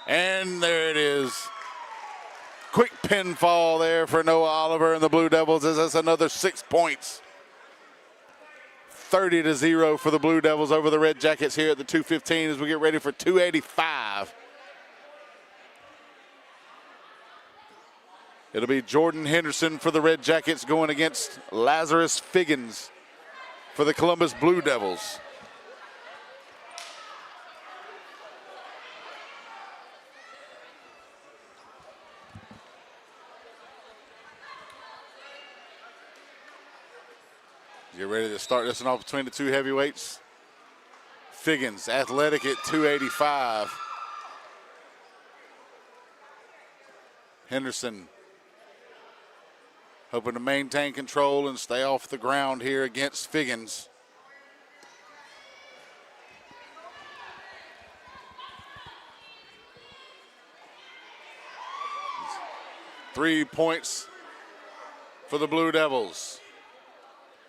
And there it is. Quick pinfall there for Noah Oliver and the Blue Devils as that's another 6 points. 30-0 for the Blue Devils over the Red Jackets here at the 2:15 as we get ready for 285. It'll be Jordan Henderson for the Red Jackets going against Lazarus Figgins for the Columbus Blue Devils. Get ready to start this one off between the two heavyweights. Figgins, athletic at 285. Henderson hoping to maintain control and stay off the ground here against Figgins. Three points for the Blue Devils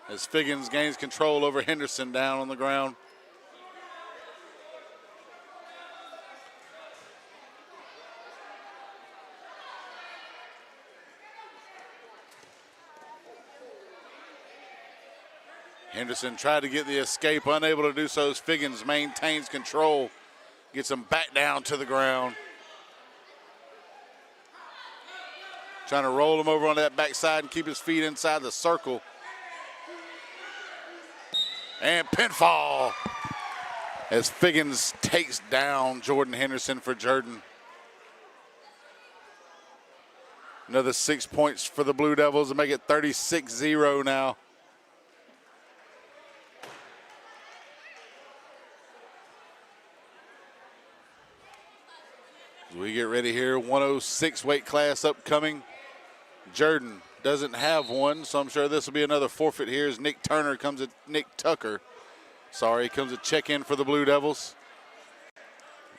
as Figgins gains control over Henderson down on the ground. Henderson tried to get the escape, unable to do so as Figgins maintains control, gets him back down to the ground. Trying to roll him over on that backside and keep his feet inside the circle. And pinfall as Figgins takes down Jordan Henderson for Jordan. Another 6 points for the Blue Devils to make it 36-0 now. As we get ready here, 106 weight class upcoming. Jordan doesn't have one, so I'm sure this will be another forfeit here as Nick Tucker comes to check in for the Blue Devils.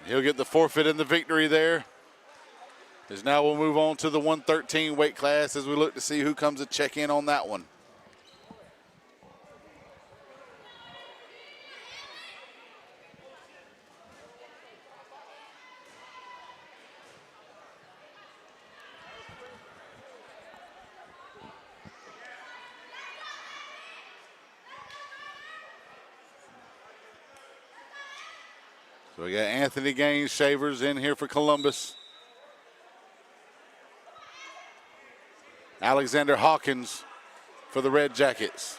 He'll get the forfeit and the victory there. As now we'll move on to the 113 weight class as we look to see who comes to check in on that one. So we got Anthony Gaines Shavers in here for Columbus. Alexander Hawkins for the Red Jackets.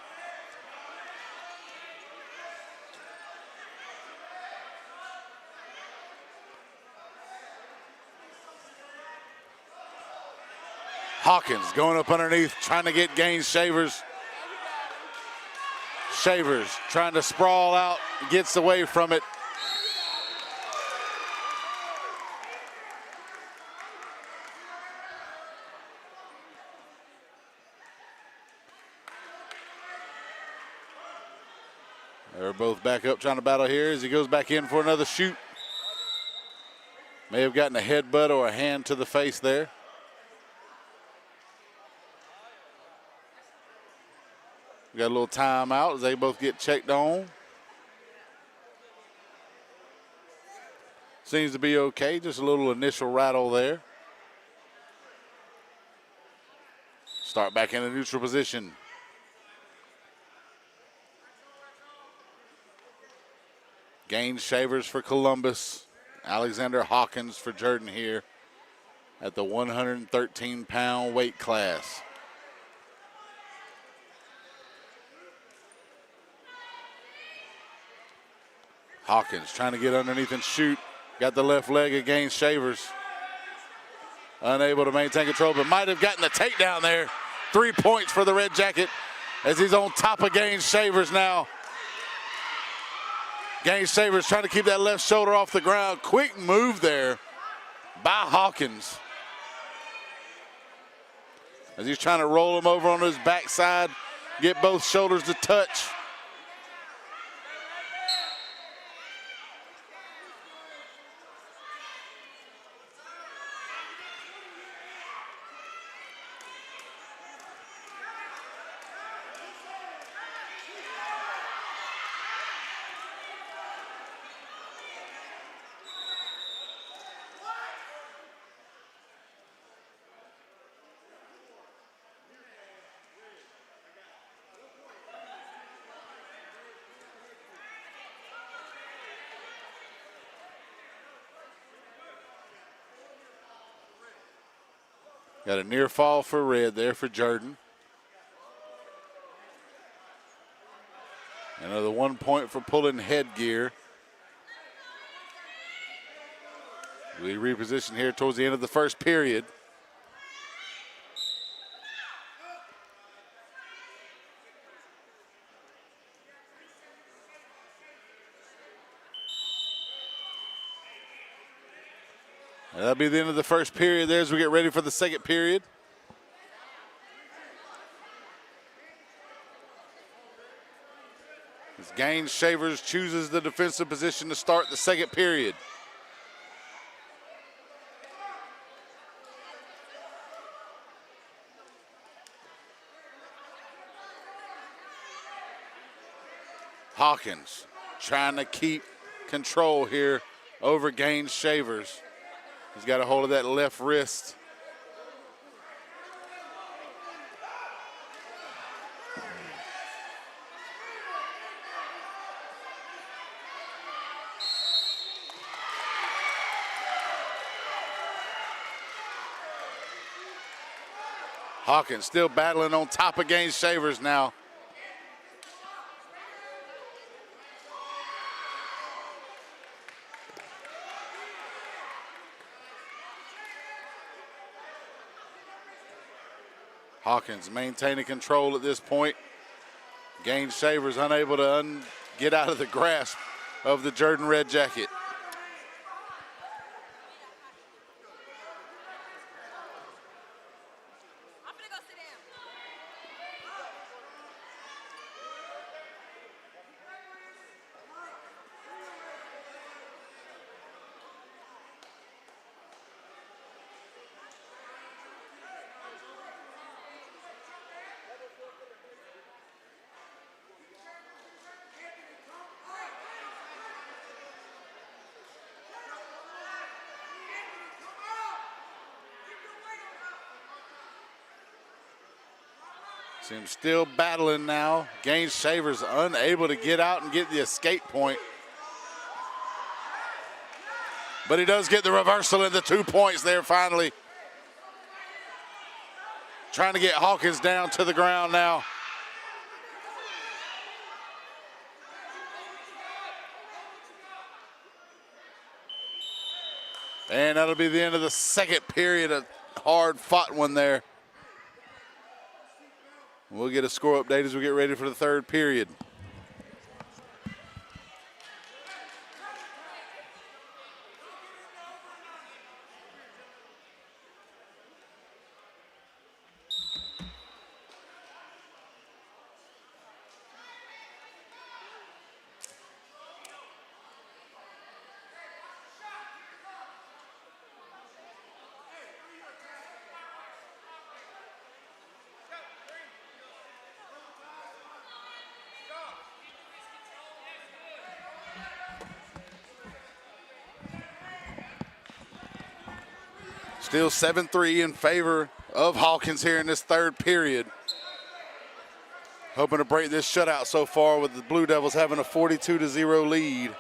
Hawkins going up underneath, trying to get Gaines Shavers. Shavers trying to sprawl out, gets away from it. They're both back up trying to battle here as he goes back in for another shoot. May have gotten a headbutt or a hand to the face there. We got a little timeout as they both get checked on. Seems to be okay, just a little initial rattle there. Start back in a neutral position. Gaines Shavers for Columbus. Alexander Hawkins for Jordan here at the 113-pound weight class. Hawkins trying to get underneath and shoot. Got the left leg of Gaines Shavers. Unable to maintain control, but might have gotten the takedown there. 3 points for the Red Jacket as he's on top of Gaines Shavers now. Gaines Shavers trying to keep that left shoulder off the ground. Quick move there by Hawkins as he's trying to roll him over on his backside, get both shoulders to touch. Got a near fall for red there for Jordan. Another 1 point for pulling headgear. We reposition here towards the end of the first period. And that'll be the end of the first period there as we get ready for the second period. As Gaines Shavers chooses the defensive position to start the second period. Hawkins trying to keep control here over Gaines Shavers. He's got a hold of that left wrist. Hawkins still battling on top of Gaines Shavers now. Hawkins maintaining control at this point. Gaines Shavers unable to get out of the grasp of the Jordan Red Jacket. See him still battling now. Gaines Shavers unable to get out and get the escape point. But he does get the reversal and the 2 points there finally. Trying to get Hawkins down to the ground now. And that'll be the end of the second period. A hard fought one there. We'll get a score update as we get ready for the third period. Still 7-3 in favor of Hawkins here in this third period. Hoping to break this shutout so far with the Blue Devils having a 42-0 lead.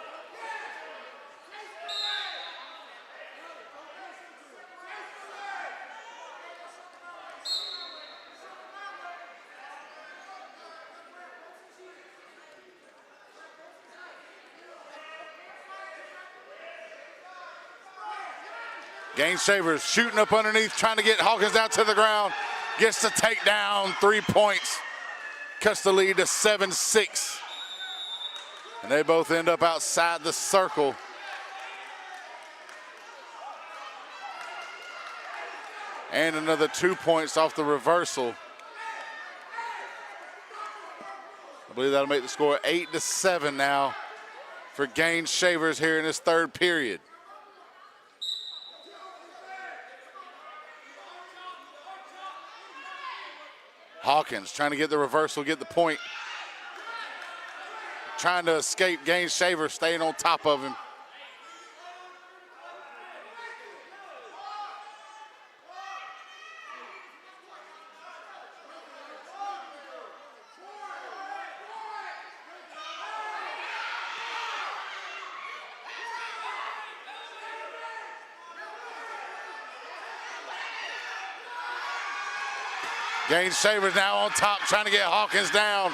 Gaines Shavers shooting up underneath, trying to get Hawkins down to the ground. Gets the takedown, 3 points. Cuts the lead to 7-6. And they both end up outside the circle. And another 2 points off the reversal. I believe that'll make the score 8-7 now for Gaines Shavers here in this third period. Hawkins trying to get the reversal, get the point. Trying to escape Gaines Shavers, staying on top of him. Gaines Shavers now on top, trying to get Hawkins down.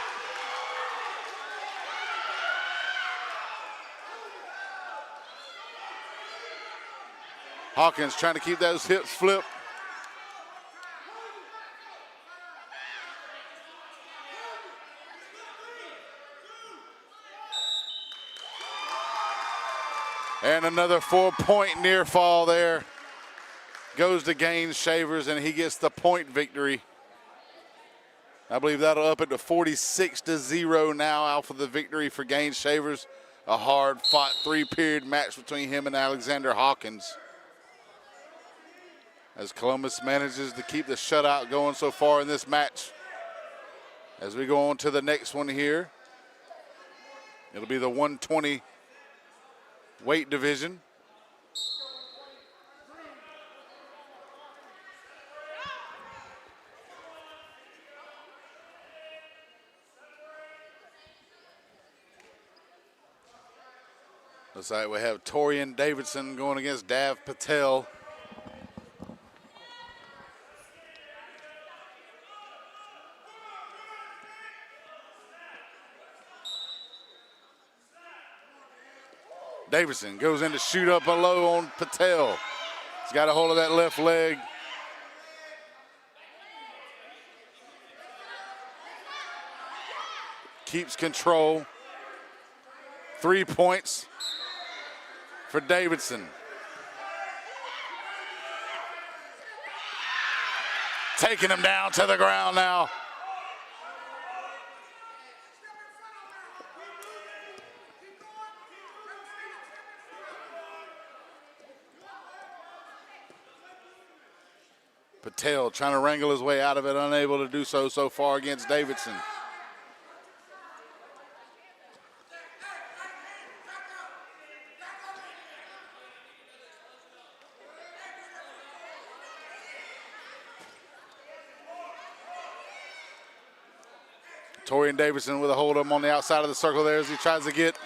Hawkins trying to keep those hips flipped. And another 4-point near fall there. Goes to Gaines Shavers, and he gets the point victory. I believe that'll up it to 46-0 now out for the victory for Gaines Shavers. A hard-fought 3-period match between him and Alexander Hawkins. As Columbus manages to keep the shutout going so far in this match. As we go on to the next one here, it'll be the 120 weight division. Looks like we have Torian Davidson going against Dav Patel. Davidson goes in to shoot up and low on Patel. He's got a hold of that left leg. Keeps control. 3 points for Davidson. Taking him down to the ground now. Patel trying to wrangle his way out of it, unable to do so far against Davidson. Torian Davidson with a hold of him on the outside of the circle there as he tries to get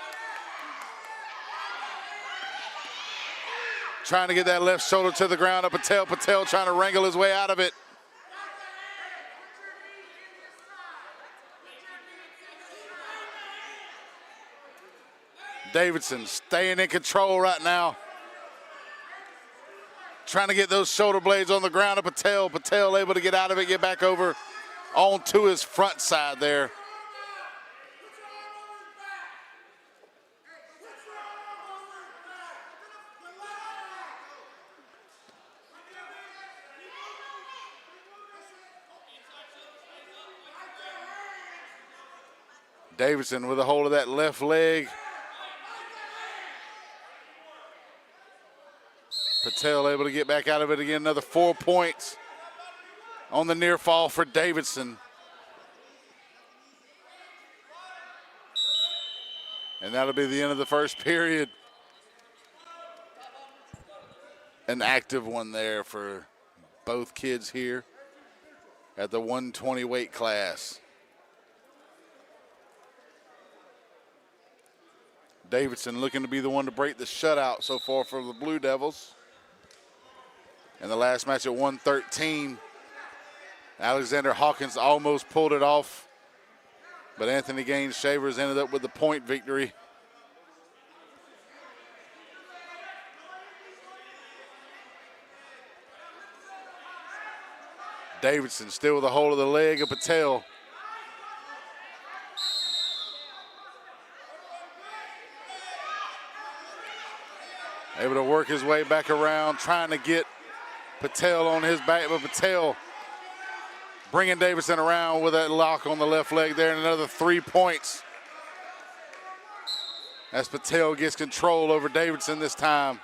that left shoulder to the ground of Patel. Patel trying to wrangle his way out of it. Davidson staying in control right now. Trying to get those shoulder blades on the ground of Patel. Patel able to get out of it, get back over onto his front side there. Davidson with a hold of that left leg. Patel able to get back out of it again. Another 4 points on the near fall for Davidson. And that'll be the end of the first period. An active one there for both kids here at the 120 weight class. Davidson looking to be the one to break the shutout so far for the Blue Devils. In the last match at 113, Alexander Hawkins almost pulled it off, but Anthony Gaines Shavers ended up with the point victory. Davidson still with a hold of the leg of Patel. Able to work his way back around, trying to get Patel on his back, but Patel bringing Davidson around with that lock on the left leg there, and another 3 points as Patel gets control over Davidson this time.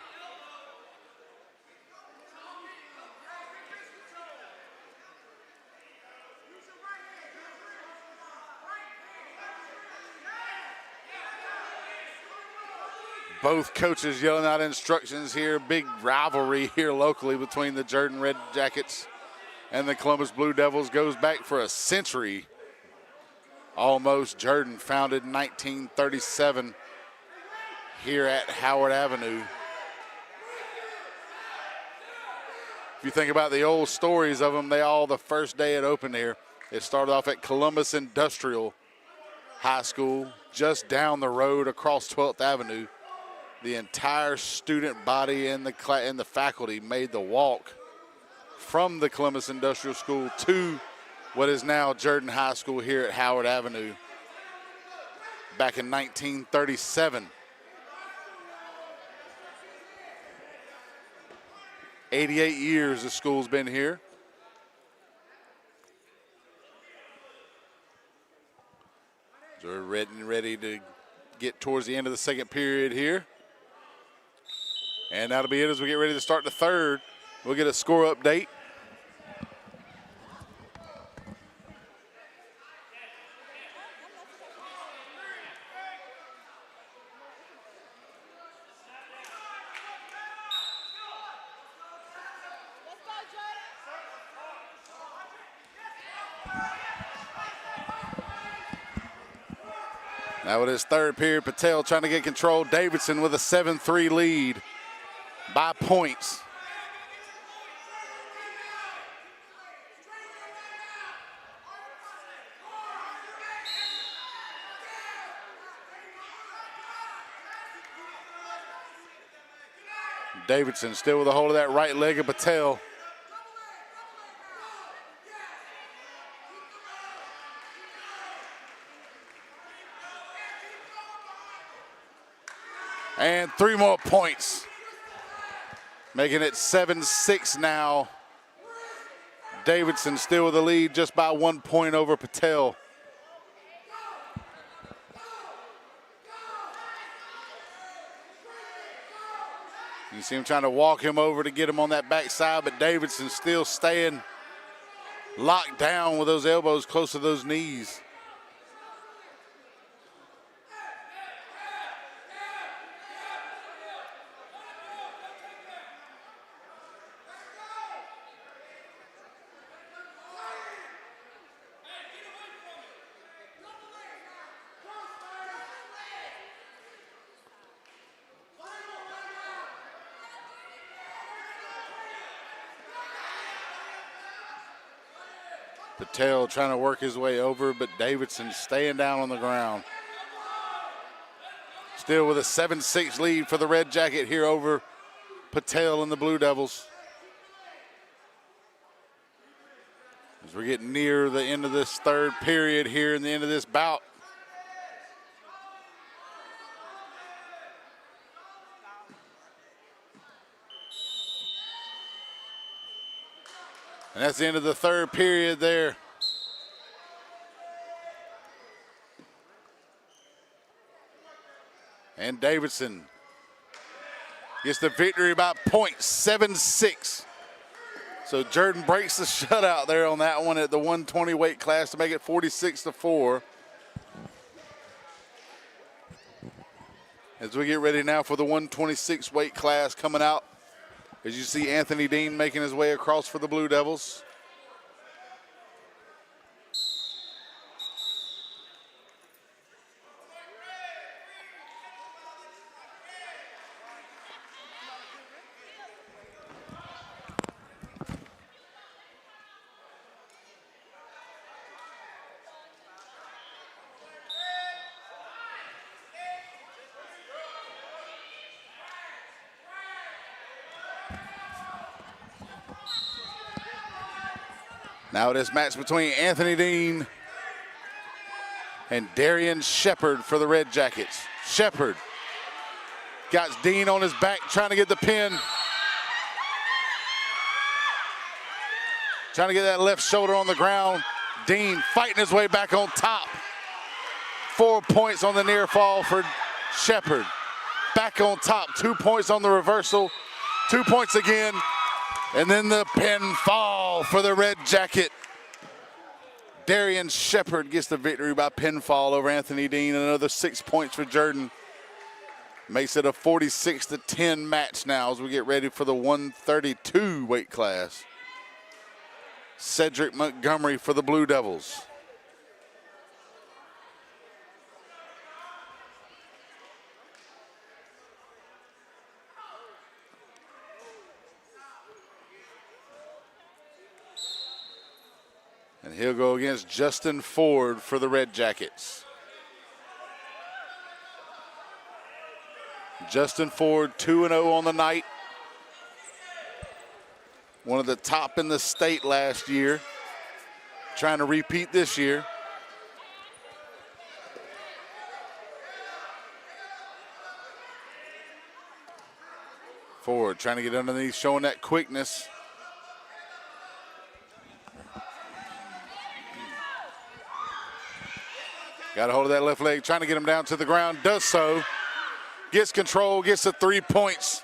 Both coaches yelling out instructions here. Big rivalry here locally between the Jordan Red Jackets and the Columbus Blue Devils. Goes back for a century almost. Jordan founded in 1937 here at Howard Avenue. If you think about the old stories of them, the first day it opened here, it started off at Columbus Industrial High School, just down the road across 12th Avenue. The entire student body and the faculty made the walk from the Columbus Industrial School to what is now Jordan High School here at Howard Avenue back in 1937. 88 years the school's been here. So we're ready to get towards the end of the second period here. And that'll be it as we get ready to start the third. We'll get a score update. Now with his third period, Patel trying to get control. Davidson with a 7-3 lead by points. Davidson still with a hold of that right leg of Patel. And 3 more points, making it 7-6 now. Davidson still with the lead just by 1 point over Patel. You see him trying to walk him over to get him on that backside, but Davidson still staying locked down with those elbows close to those knees. Patel trying to work his way over, but Davidson staying down on the ground. Still with a 7-6 lead for the Red Jacket here over Patel and the Blue Devils. As we're getting near the end of this third period here and the end of this bout. And that's the end of the third period there. And Davidson gets the victory by point, 7-6. So Jordan breaks the shutout there on that one at the 120 weight class to make it 46-4. As we get ready now for the 126 weight class coming out. As you see Anthony Dean making his way across for the Blue Devils. Now this match between Anthony Dean and Darian Shepard for the Red Jackets. Shepard got Dean on his back trying to get the pin. Trying to get that left shoulder on the ground. Dean fighting his way back on top. 4 points on the near fall for Shepard. Back on top, 2 points on the reversal. 2 points again. And then the pinfall for the Red Jacket. Darian Shepard gets the victory by pinfall over Anthony Dean. Another 6 points for Jordan. Makes it a 46-10 match now as we get ready for the 132 weight class. Cedric Montgomery for the Blue Devils. And he'll go against Justin Ford for the Red Jackets. Justin Ford 2-0 on the night. One of the top in the state last year. Trying to repeat this year. Ford trying to get underneath, showing that quickness. Got a hold of that left leg, trying to get him down to the ground. Does so. Gets control, gets the 3 points.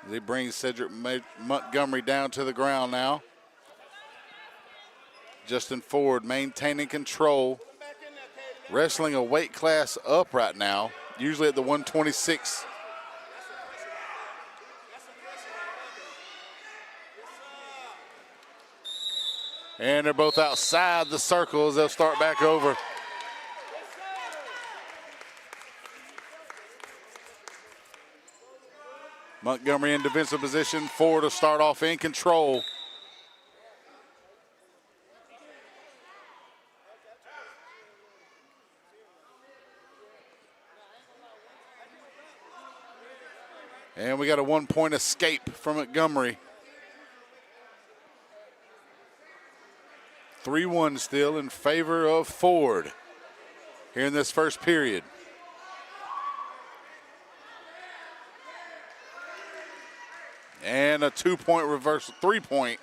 They bring Cedric Montgomery down to the ground now. Justin Ford maintaining control. Wrestling a weight class up right now, usually at the 126. And they're both outside the circle as they'll start back over. Montgomery in defensive position, Ford to start off in control. And we got a 1 point escape from Montgomery. 3-1 still in favor of Ford here in this first period. And a 2 point reversal, 3 point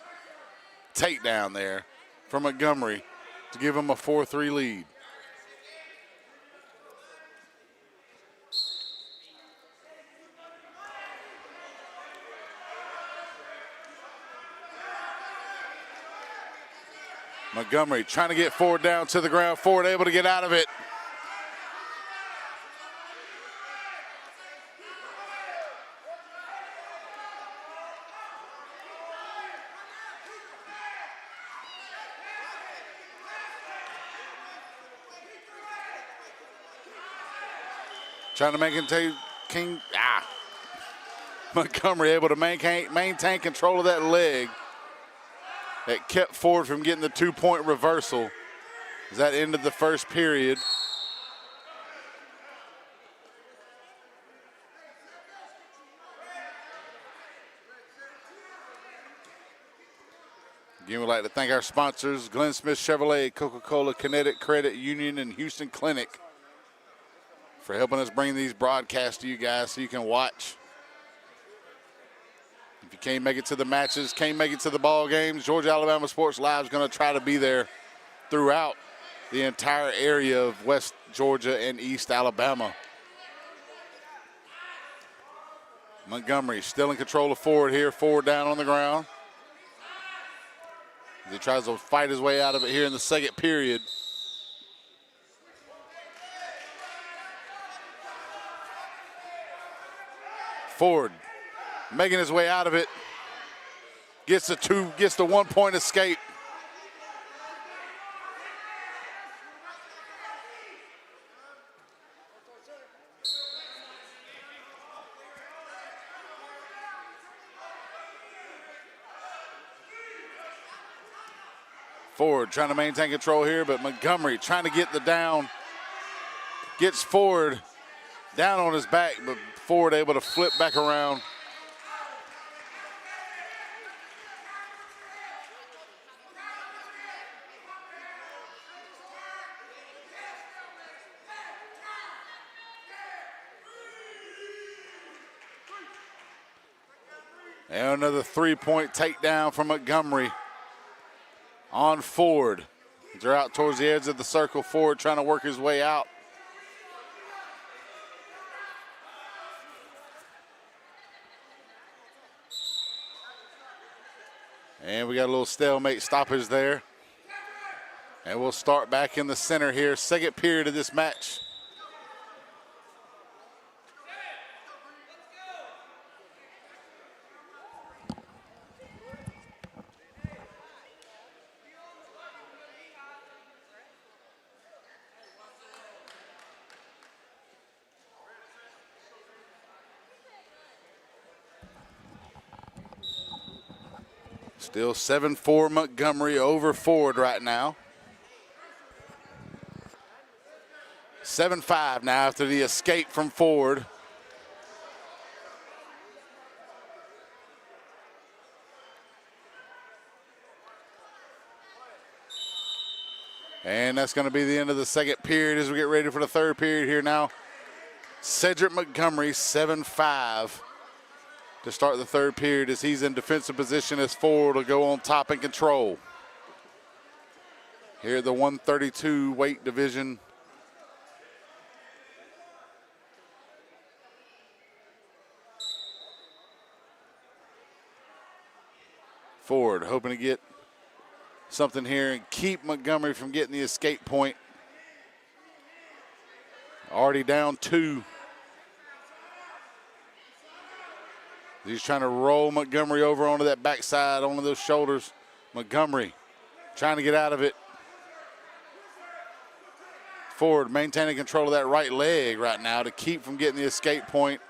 takedown there from Montgomery to give him a 4-3 lead. Montgomery trying to get Ford down to the ground. Ford able to get out of it. Trying to make him take King. Montgomery able to maintain control of that leg. That kept Ford from getting the 2 point reversal as that ended the first period. Again, we'd like to thank our sponsors, Glenn Smith Chevrolet, Coca-Cola, Kinetic Credit Union, and Houston Clinic for helping us bring these broadcasts to you guys so you can watch. If you can't make it to the matches, can't make it to the ball games, Georgia Alabama Sports Live is going to try to be there throughout the entire area of West Georgia and East Alabama. Montgomery still in control of Ford here. Ford down on the ground. He tries to fight his way out of it here in the second period. Ford making his way out of it. Gets the 1 point escape. Ford trying to maintain control here, but Montgomery trying to get the down. Gets Ford down on his back, but Ford able to flip back around. And another 3 point takedown from Montgomery on Ford. They're out towards the edge of the circle. Ford trying to work his way out. And we got a little stalemate stoppage there. And we'll start back in the center here. Second period of this match. Still 7-4 Montgomery over Ford right now. 7-5 now after the escape from Ford. And that's going to be the end of the second period as we get ready for the third period here now. Cedric Montgomery, 7-5 to start the third period as he's in defensive position as Ford will go on top and control. Here at the 132 weight division. Ford hoping to get something here and keep Montgomery from getting the escape point. Already down 2. He's trying to roll Montgomery over onto that backside, onto those shoulders. Montgomery trying to get out of it. Ford maintaining control of that right leg right now to keep from getting the escape point.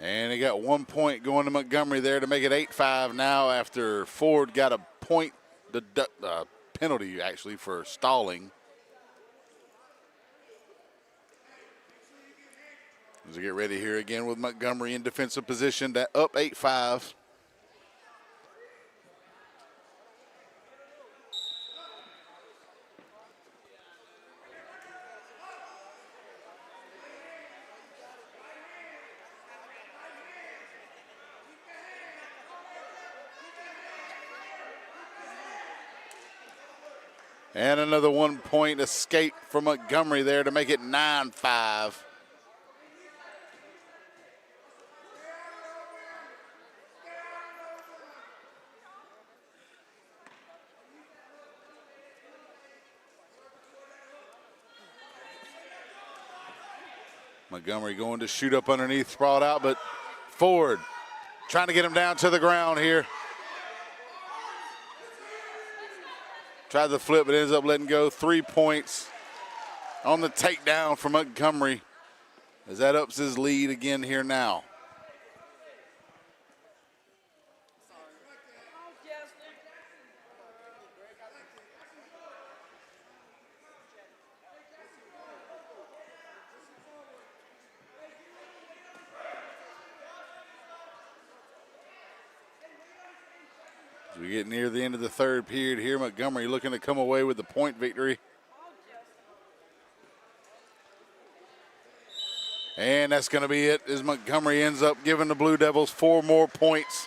And he got 1 point going to Montgomery there to make it 8-5 now after Ford got a point penalty actually for stalling. As we get ready here again with Montgomery in defensive position, that up 8-5. And another 1 point escape for Montgomery there to make it 9-5. Montgomery going to shoot up underneath, sprawled out, but Ford trying to get him down to the ground here. Tried the flip, but ends up letting go. 3 points on the takedown for Montgomery as that ups his lead again here now. As we get near the end of the third period here, Montgomery looking to come away with the point victory. And that's going to be it as Montgomery ends up giving the Blue Devils 4 more points.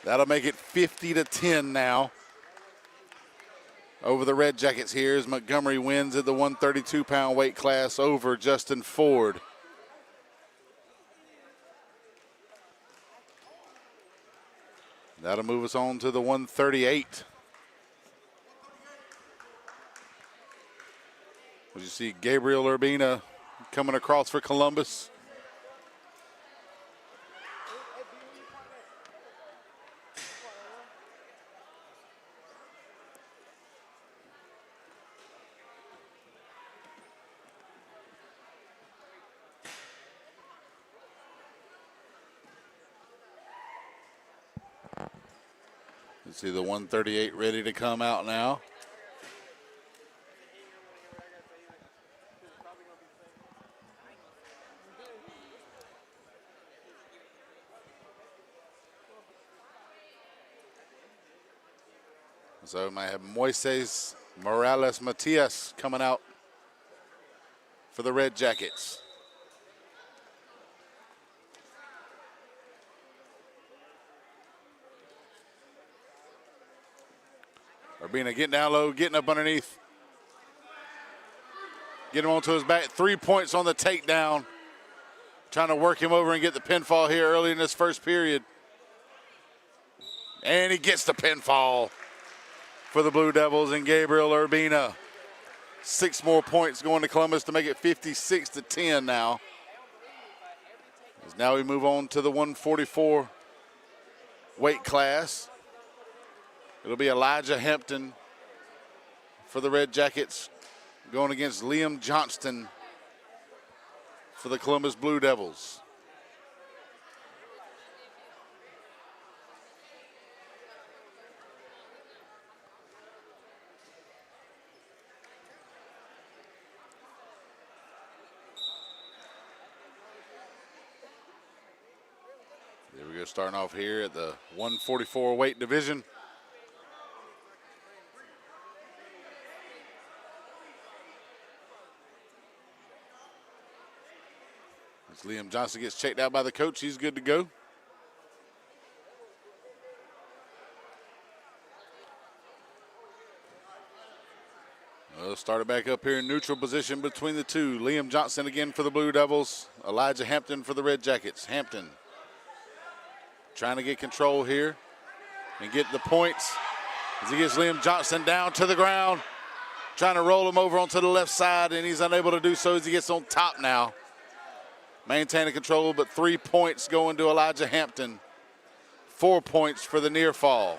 That'll make it 50-10 now over the Red Jackets here as Montgomery wins at the 132-pound weight class over Justin Ford. That'll move us on to the 138. As you see Gabriel Urbina coming across for Columbus. You see the 138 ready to come out now. So we might have Moises Morales Matias coming out for the Red Jackets. Urbina getting down low, getting up underneath. Get him onto his back. 3 points on the takedown. Trying to work him over and get the pinfall here early in this first period. And he gets the pinfall for the Blue Devils and Gabriel Urbina. 6 more points going to Columbus to make it 56-10 now. As now we move on to the 144 weight class. It'll be Elijah Hampton for the Red Jackets going against Liam Johnston for the Columbus Blue Devils. There we go, starting off here at the 144 weight division. As Liam Johnson gets checked out by the coach, he's good to go. Started back up here in neutral position between the two. Liam Johnson again for the Blue Devils. Elijah Hampton for the Red Jackets. Hampton trying to get control here and get the points as he gets Liam Johnson down to the ground. Trying to roll him over onto the left side, and he's unable to do so as he gets on top now. Maintaining control, but 3 points going to Elijah Hampton. 4 points for the near fall.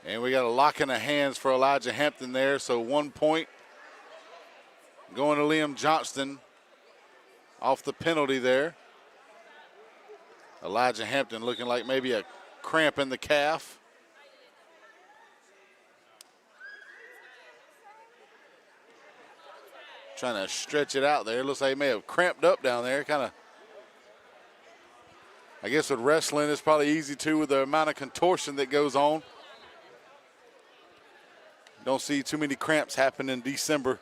And we got a lock in the hands for Elijah Hampton there, so 1 point going to Liam Johnston off the penalty there. Elijah Hampton looking like maybe a cramp in the calf. Trying to stretch it out there. Looks like he may have cramped up down there. Kind of, I guess with wrestling, it's probably easy too with the amount of contortion that goes on. Don't see too many cramps happen in December.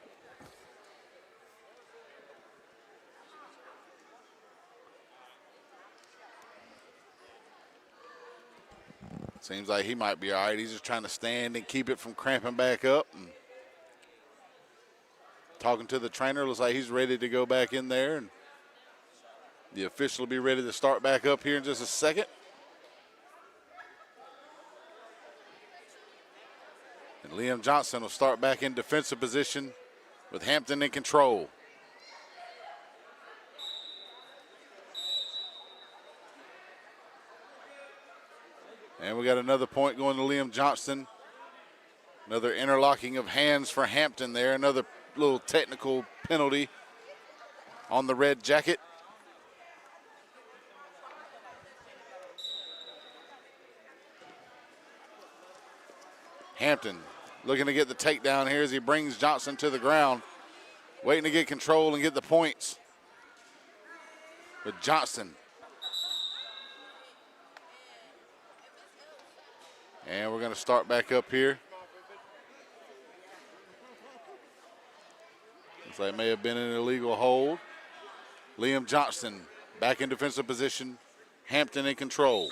Seems like he might be all right. He's just trying to stand and keep it from cramping back up. And talking to the trainer, looks like he's ready to go back in there. And the official will be ready to start back up here in just a second. And Liam Johnson will start back in defensive position with Hampton in control. And we got another point going to Liam Johnston. Another interlocking of hands for Hampton there. Another little technical penalty on the Red Jacket. Hampton looking to get the takedown here as he brings Johnson to the ground. Waiting to get control and get the points. But Johnson. And we're going to start back up here. Looks like it may have been an illegal hold. Liam Johnston back in defensive position. Hampton in control.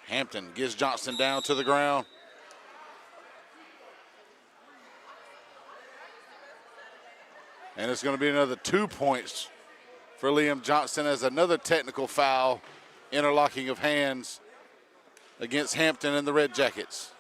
Hampton gets Johnston down to the ground. And it's going to be another 2 points for Liam Johnston as another technical foul, interlocking of hands against Hampton and the Red Jackets.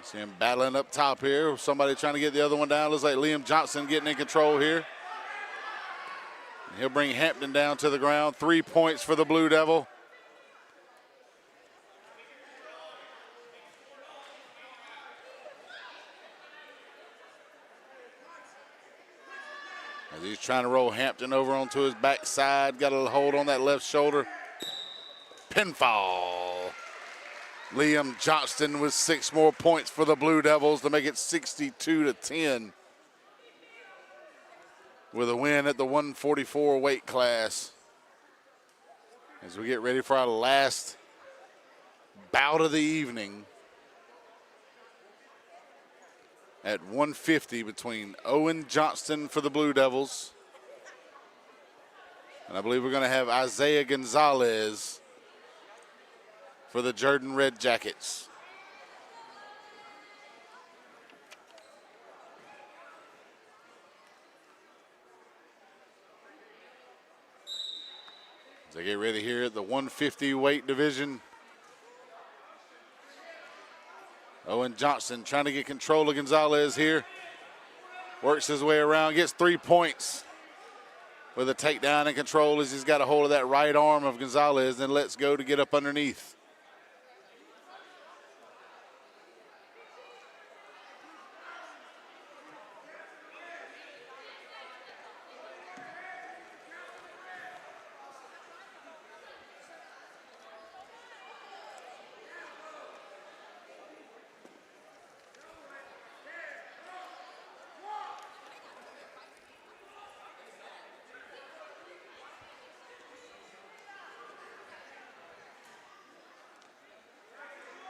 See him battling up top here. Somebody trying to get the other one down. Looks like Liam Johnson getting in control here. He'll bring Hampton down to the ground. 3 points for the Blue Devil. As he's trying to roll Hampton over onto his backside. Got a hold on that left shoulder. Pinfall. Liam Johnston with 6 more points for the Blue Devils to make it 62-10 with a win at the 144 weight class. As we get ready for our last bout of the evening. at 150 between Owen Johnston for the Blue Devils. And I believe we're going to have Isaiah Gonzalez for the Jordan Red Jackets. As they get ready here at the 150 weight division. Owen Johnston trying to get control of Gonzalez here. Works his way around, gets 3 points with a takedown and control as he's got a hold of that right arm of Gonzalez, then lets go to get up underneath.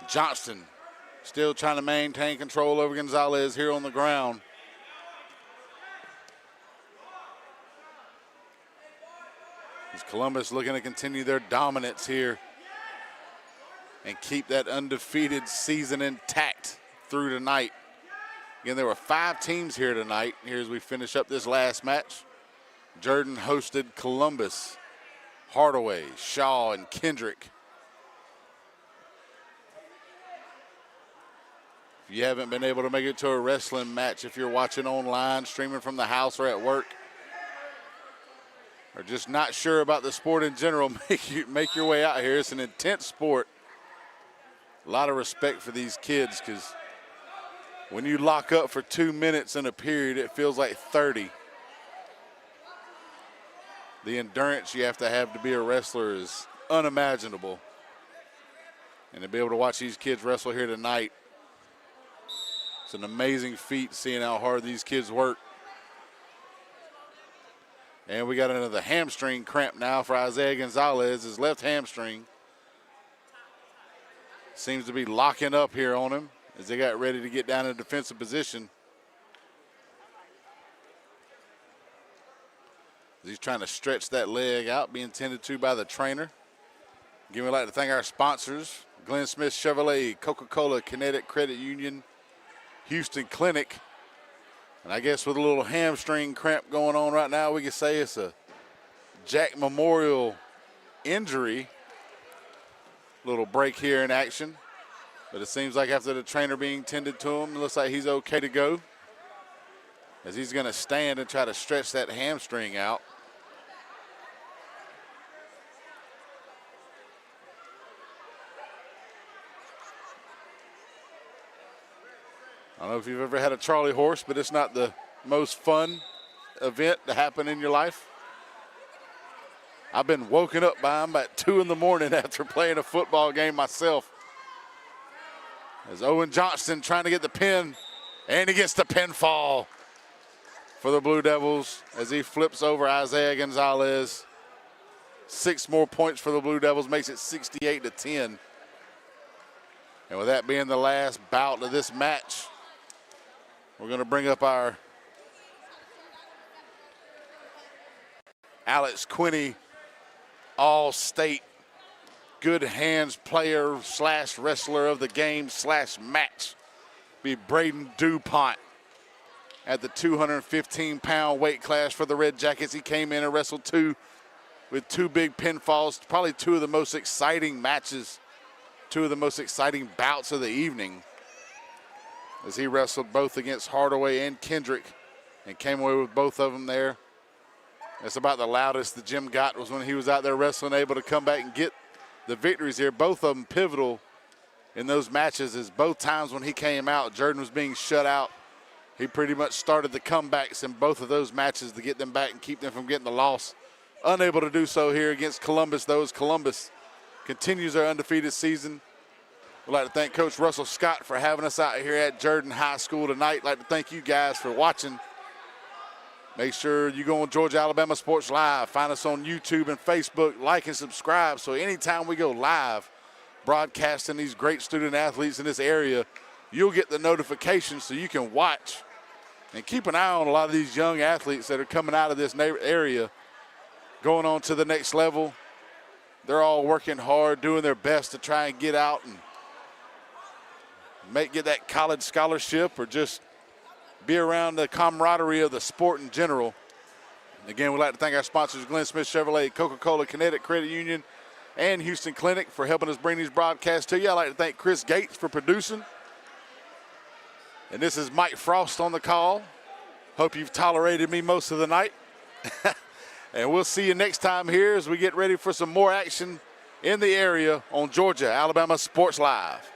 Johnston still trying to maintain control over Gonzalez here on the ground. As Columbus looking to continue their dominance here and keep that undefeated season intact through tonight. Again, there were 5 teams here tonight. Here as we finish up this last match. Jordan hosted Columbus, Hardaway, Shaw, and Kendrick. If you haven't been able to make it to a wrestling match, if you're watching online, streaming from the house or at work, or just not sure about the sport in general, make your way out here. It's an intense sport. A lot of respect for these kids, because when you lock up for 2 minutes in a period, it feels like 30. The endurance you have to be a wrestler is unimaginable. And to be able to watch these kids wrestle here tonight, it's an amazing feat seeing how hard these kids work. And we got another hamstring cramp now for Isaiah Gonzalez, his left hamstring. Seems to be locking up here on him as they got ready to get down in a defensive position. He's trying to stretch that leg out, being tended to by the trainer. Again, we'd like to thank our sponsors, Glenn Smith Chevrolet, Coca-Cola, Kinetic Credit Union, Houston Clinic. And I guess with a little hamstring cramp going on right now, we can say it's a Jack Memorial injury. Little break here in action. But it seems like after the trainer being tended to him, it looks like he's okay to go, as he's going to stand and try to stretch that hamstring out. I don't know if you've ever had a Charlie horse, but it's not the most fun event to happen in your life. I've been woken up by him at 2 in the morning after playing a football game myself. As Owen Johnston trying to get the pin, and he gets the pinfall for the Blue Devils as he flips over Isaiah Gonzalez. 6 more points for the Blue Devils, makes it 68-10. And with that being the last bout of this match, we're going to bring up our Alex Quinney All-State Good Hands player / wrestler of the game / match. Be Braden DuPont at the 215-pound weight class for the Red Jackets. He came in and wrestled with 2 big pinfalls, probably 2 of the most exciting matches, 2 of the most exciting bouts of the evening, as he wrestled both against Hardaway and Kendrick and came away with both of them there. That's about the loudest the gym got, was when he was out there wrestling, able to come back and get the victories here. Both of them pivotal in those matches, as both times when he came out, Jordan was being shut out. He pretty much started the comebacks in both of those matches to get them back and keep them from getting the loss. Unable to do so here against Columbus, though, as Columbus continues their undefeated season. We'd like to thank Coach Russell Scott for having us out here at Jordan High School tonight. I'd like to thank you guys for watching. Make sure you go on Georgia Alabama Sports Live. Find us on YouTube and Facebook. Like and subscribe, so anytime we go live broadcasting these great student athletes in this area, you'll get the notification so you can watch and keep an eye on a lot of these young athletes that are coming out of this area, going on to the next level. They're all working hard, doing their best to try and get out and get that college scholarship or just be around the camaraderie of the sport in general. Again, we'd like to thank our sponsors, Glenn Smith Chevrolet, Coca-Cola, Kinetic Credit Union, and Houston Clinic for helping us bring these broadcasts to you. I'd like to thank Chris Gates for producing. And this is Mike Frost on the call. Hope you've tolerated me most of the night. And we'll see you next time here as we get ready for some more action in the area on Georgia Alabama Sports Live.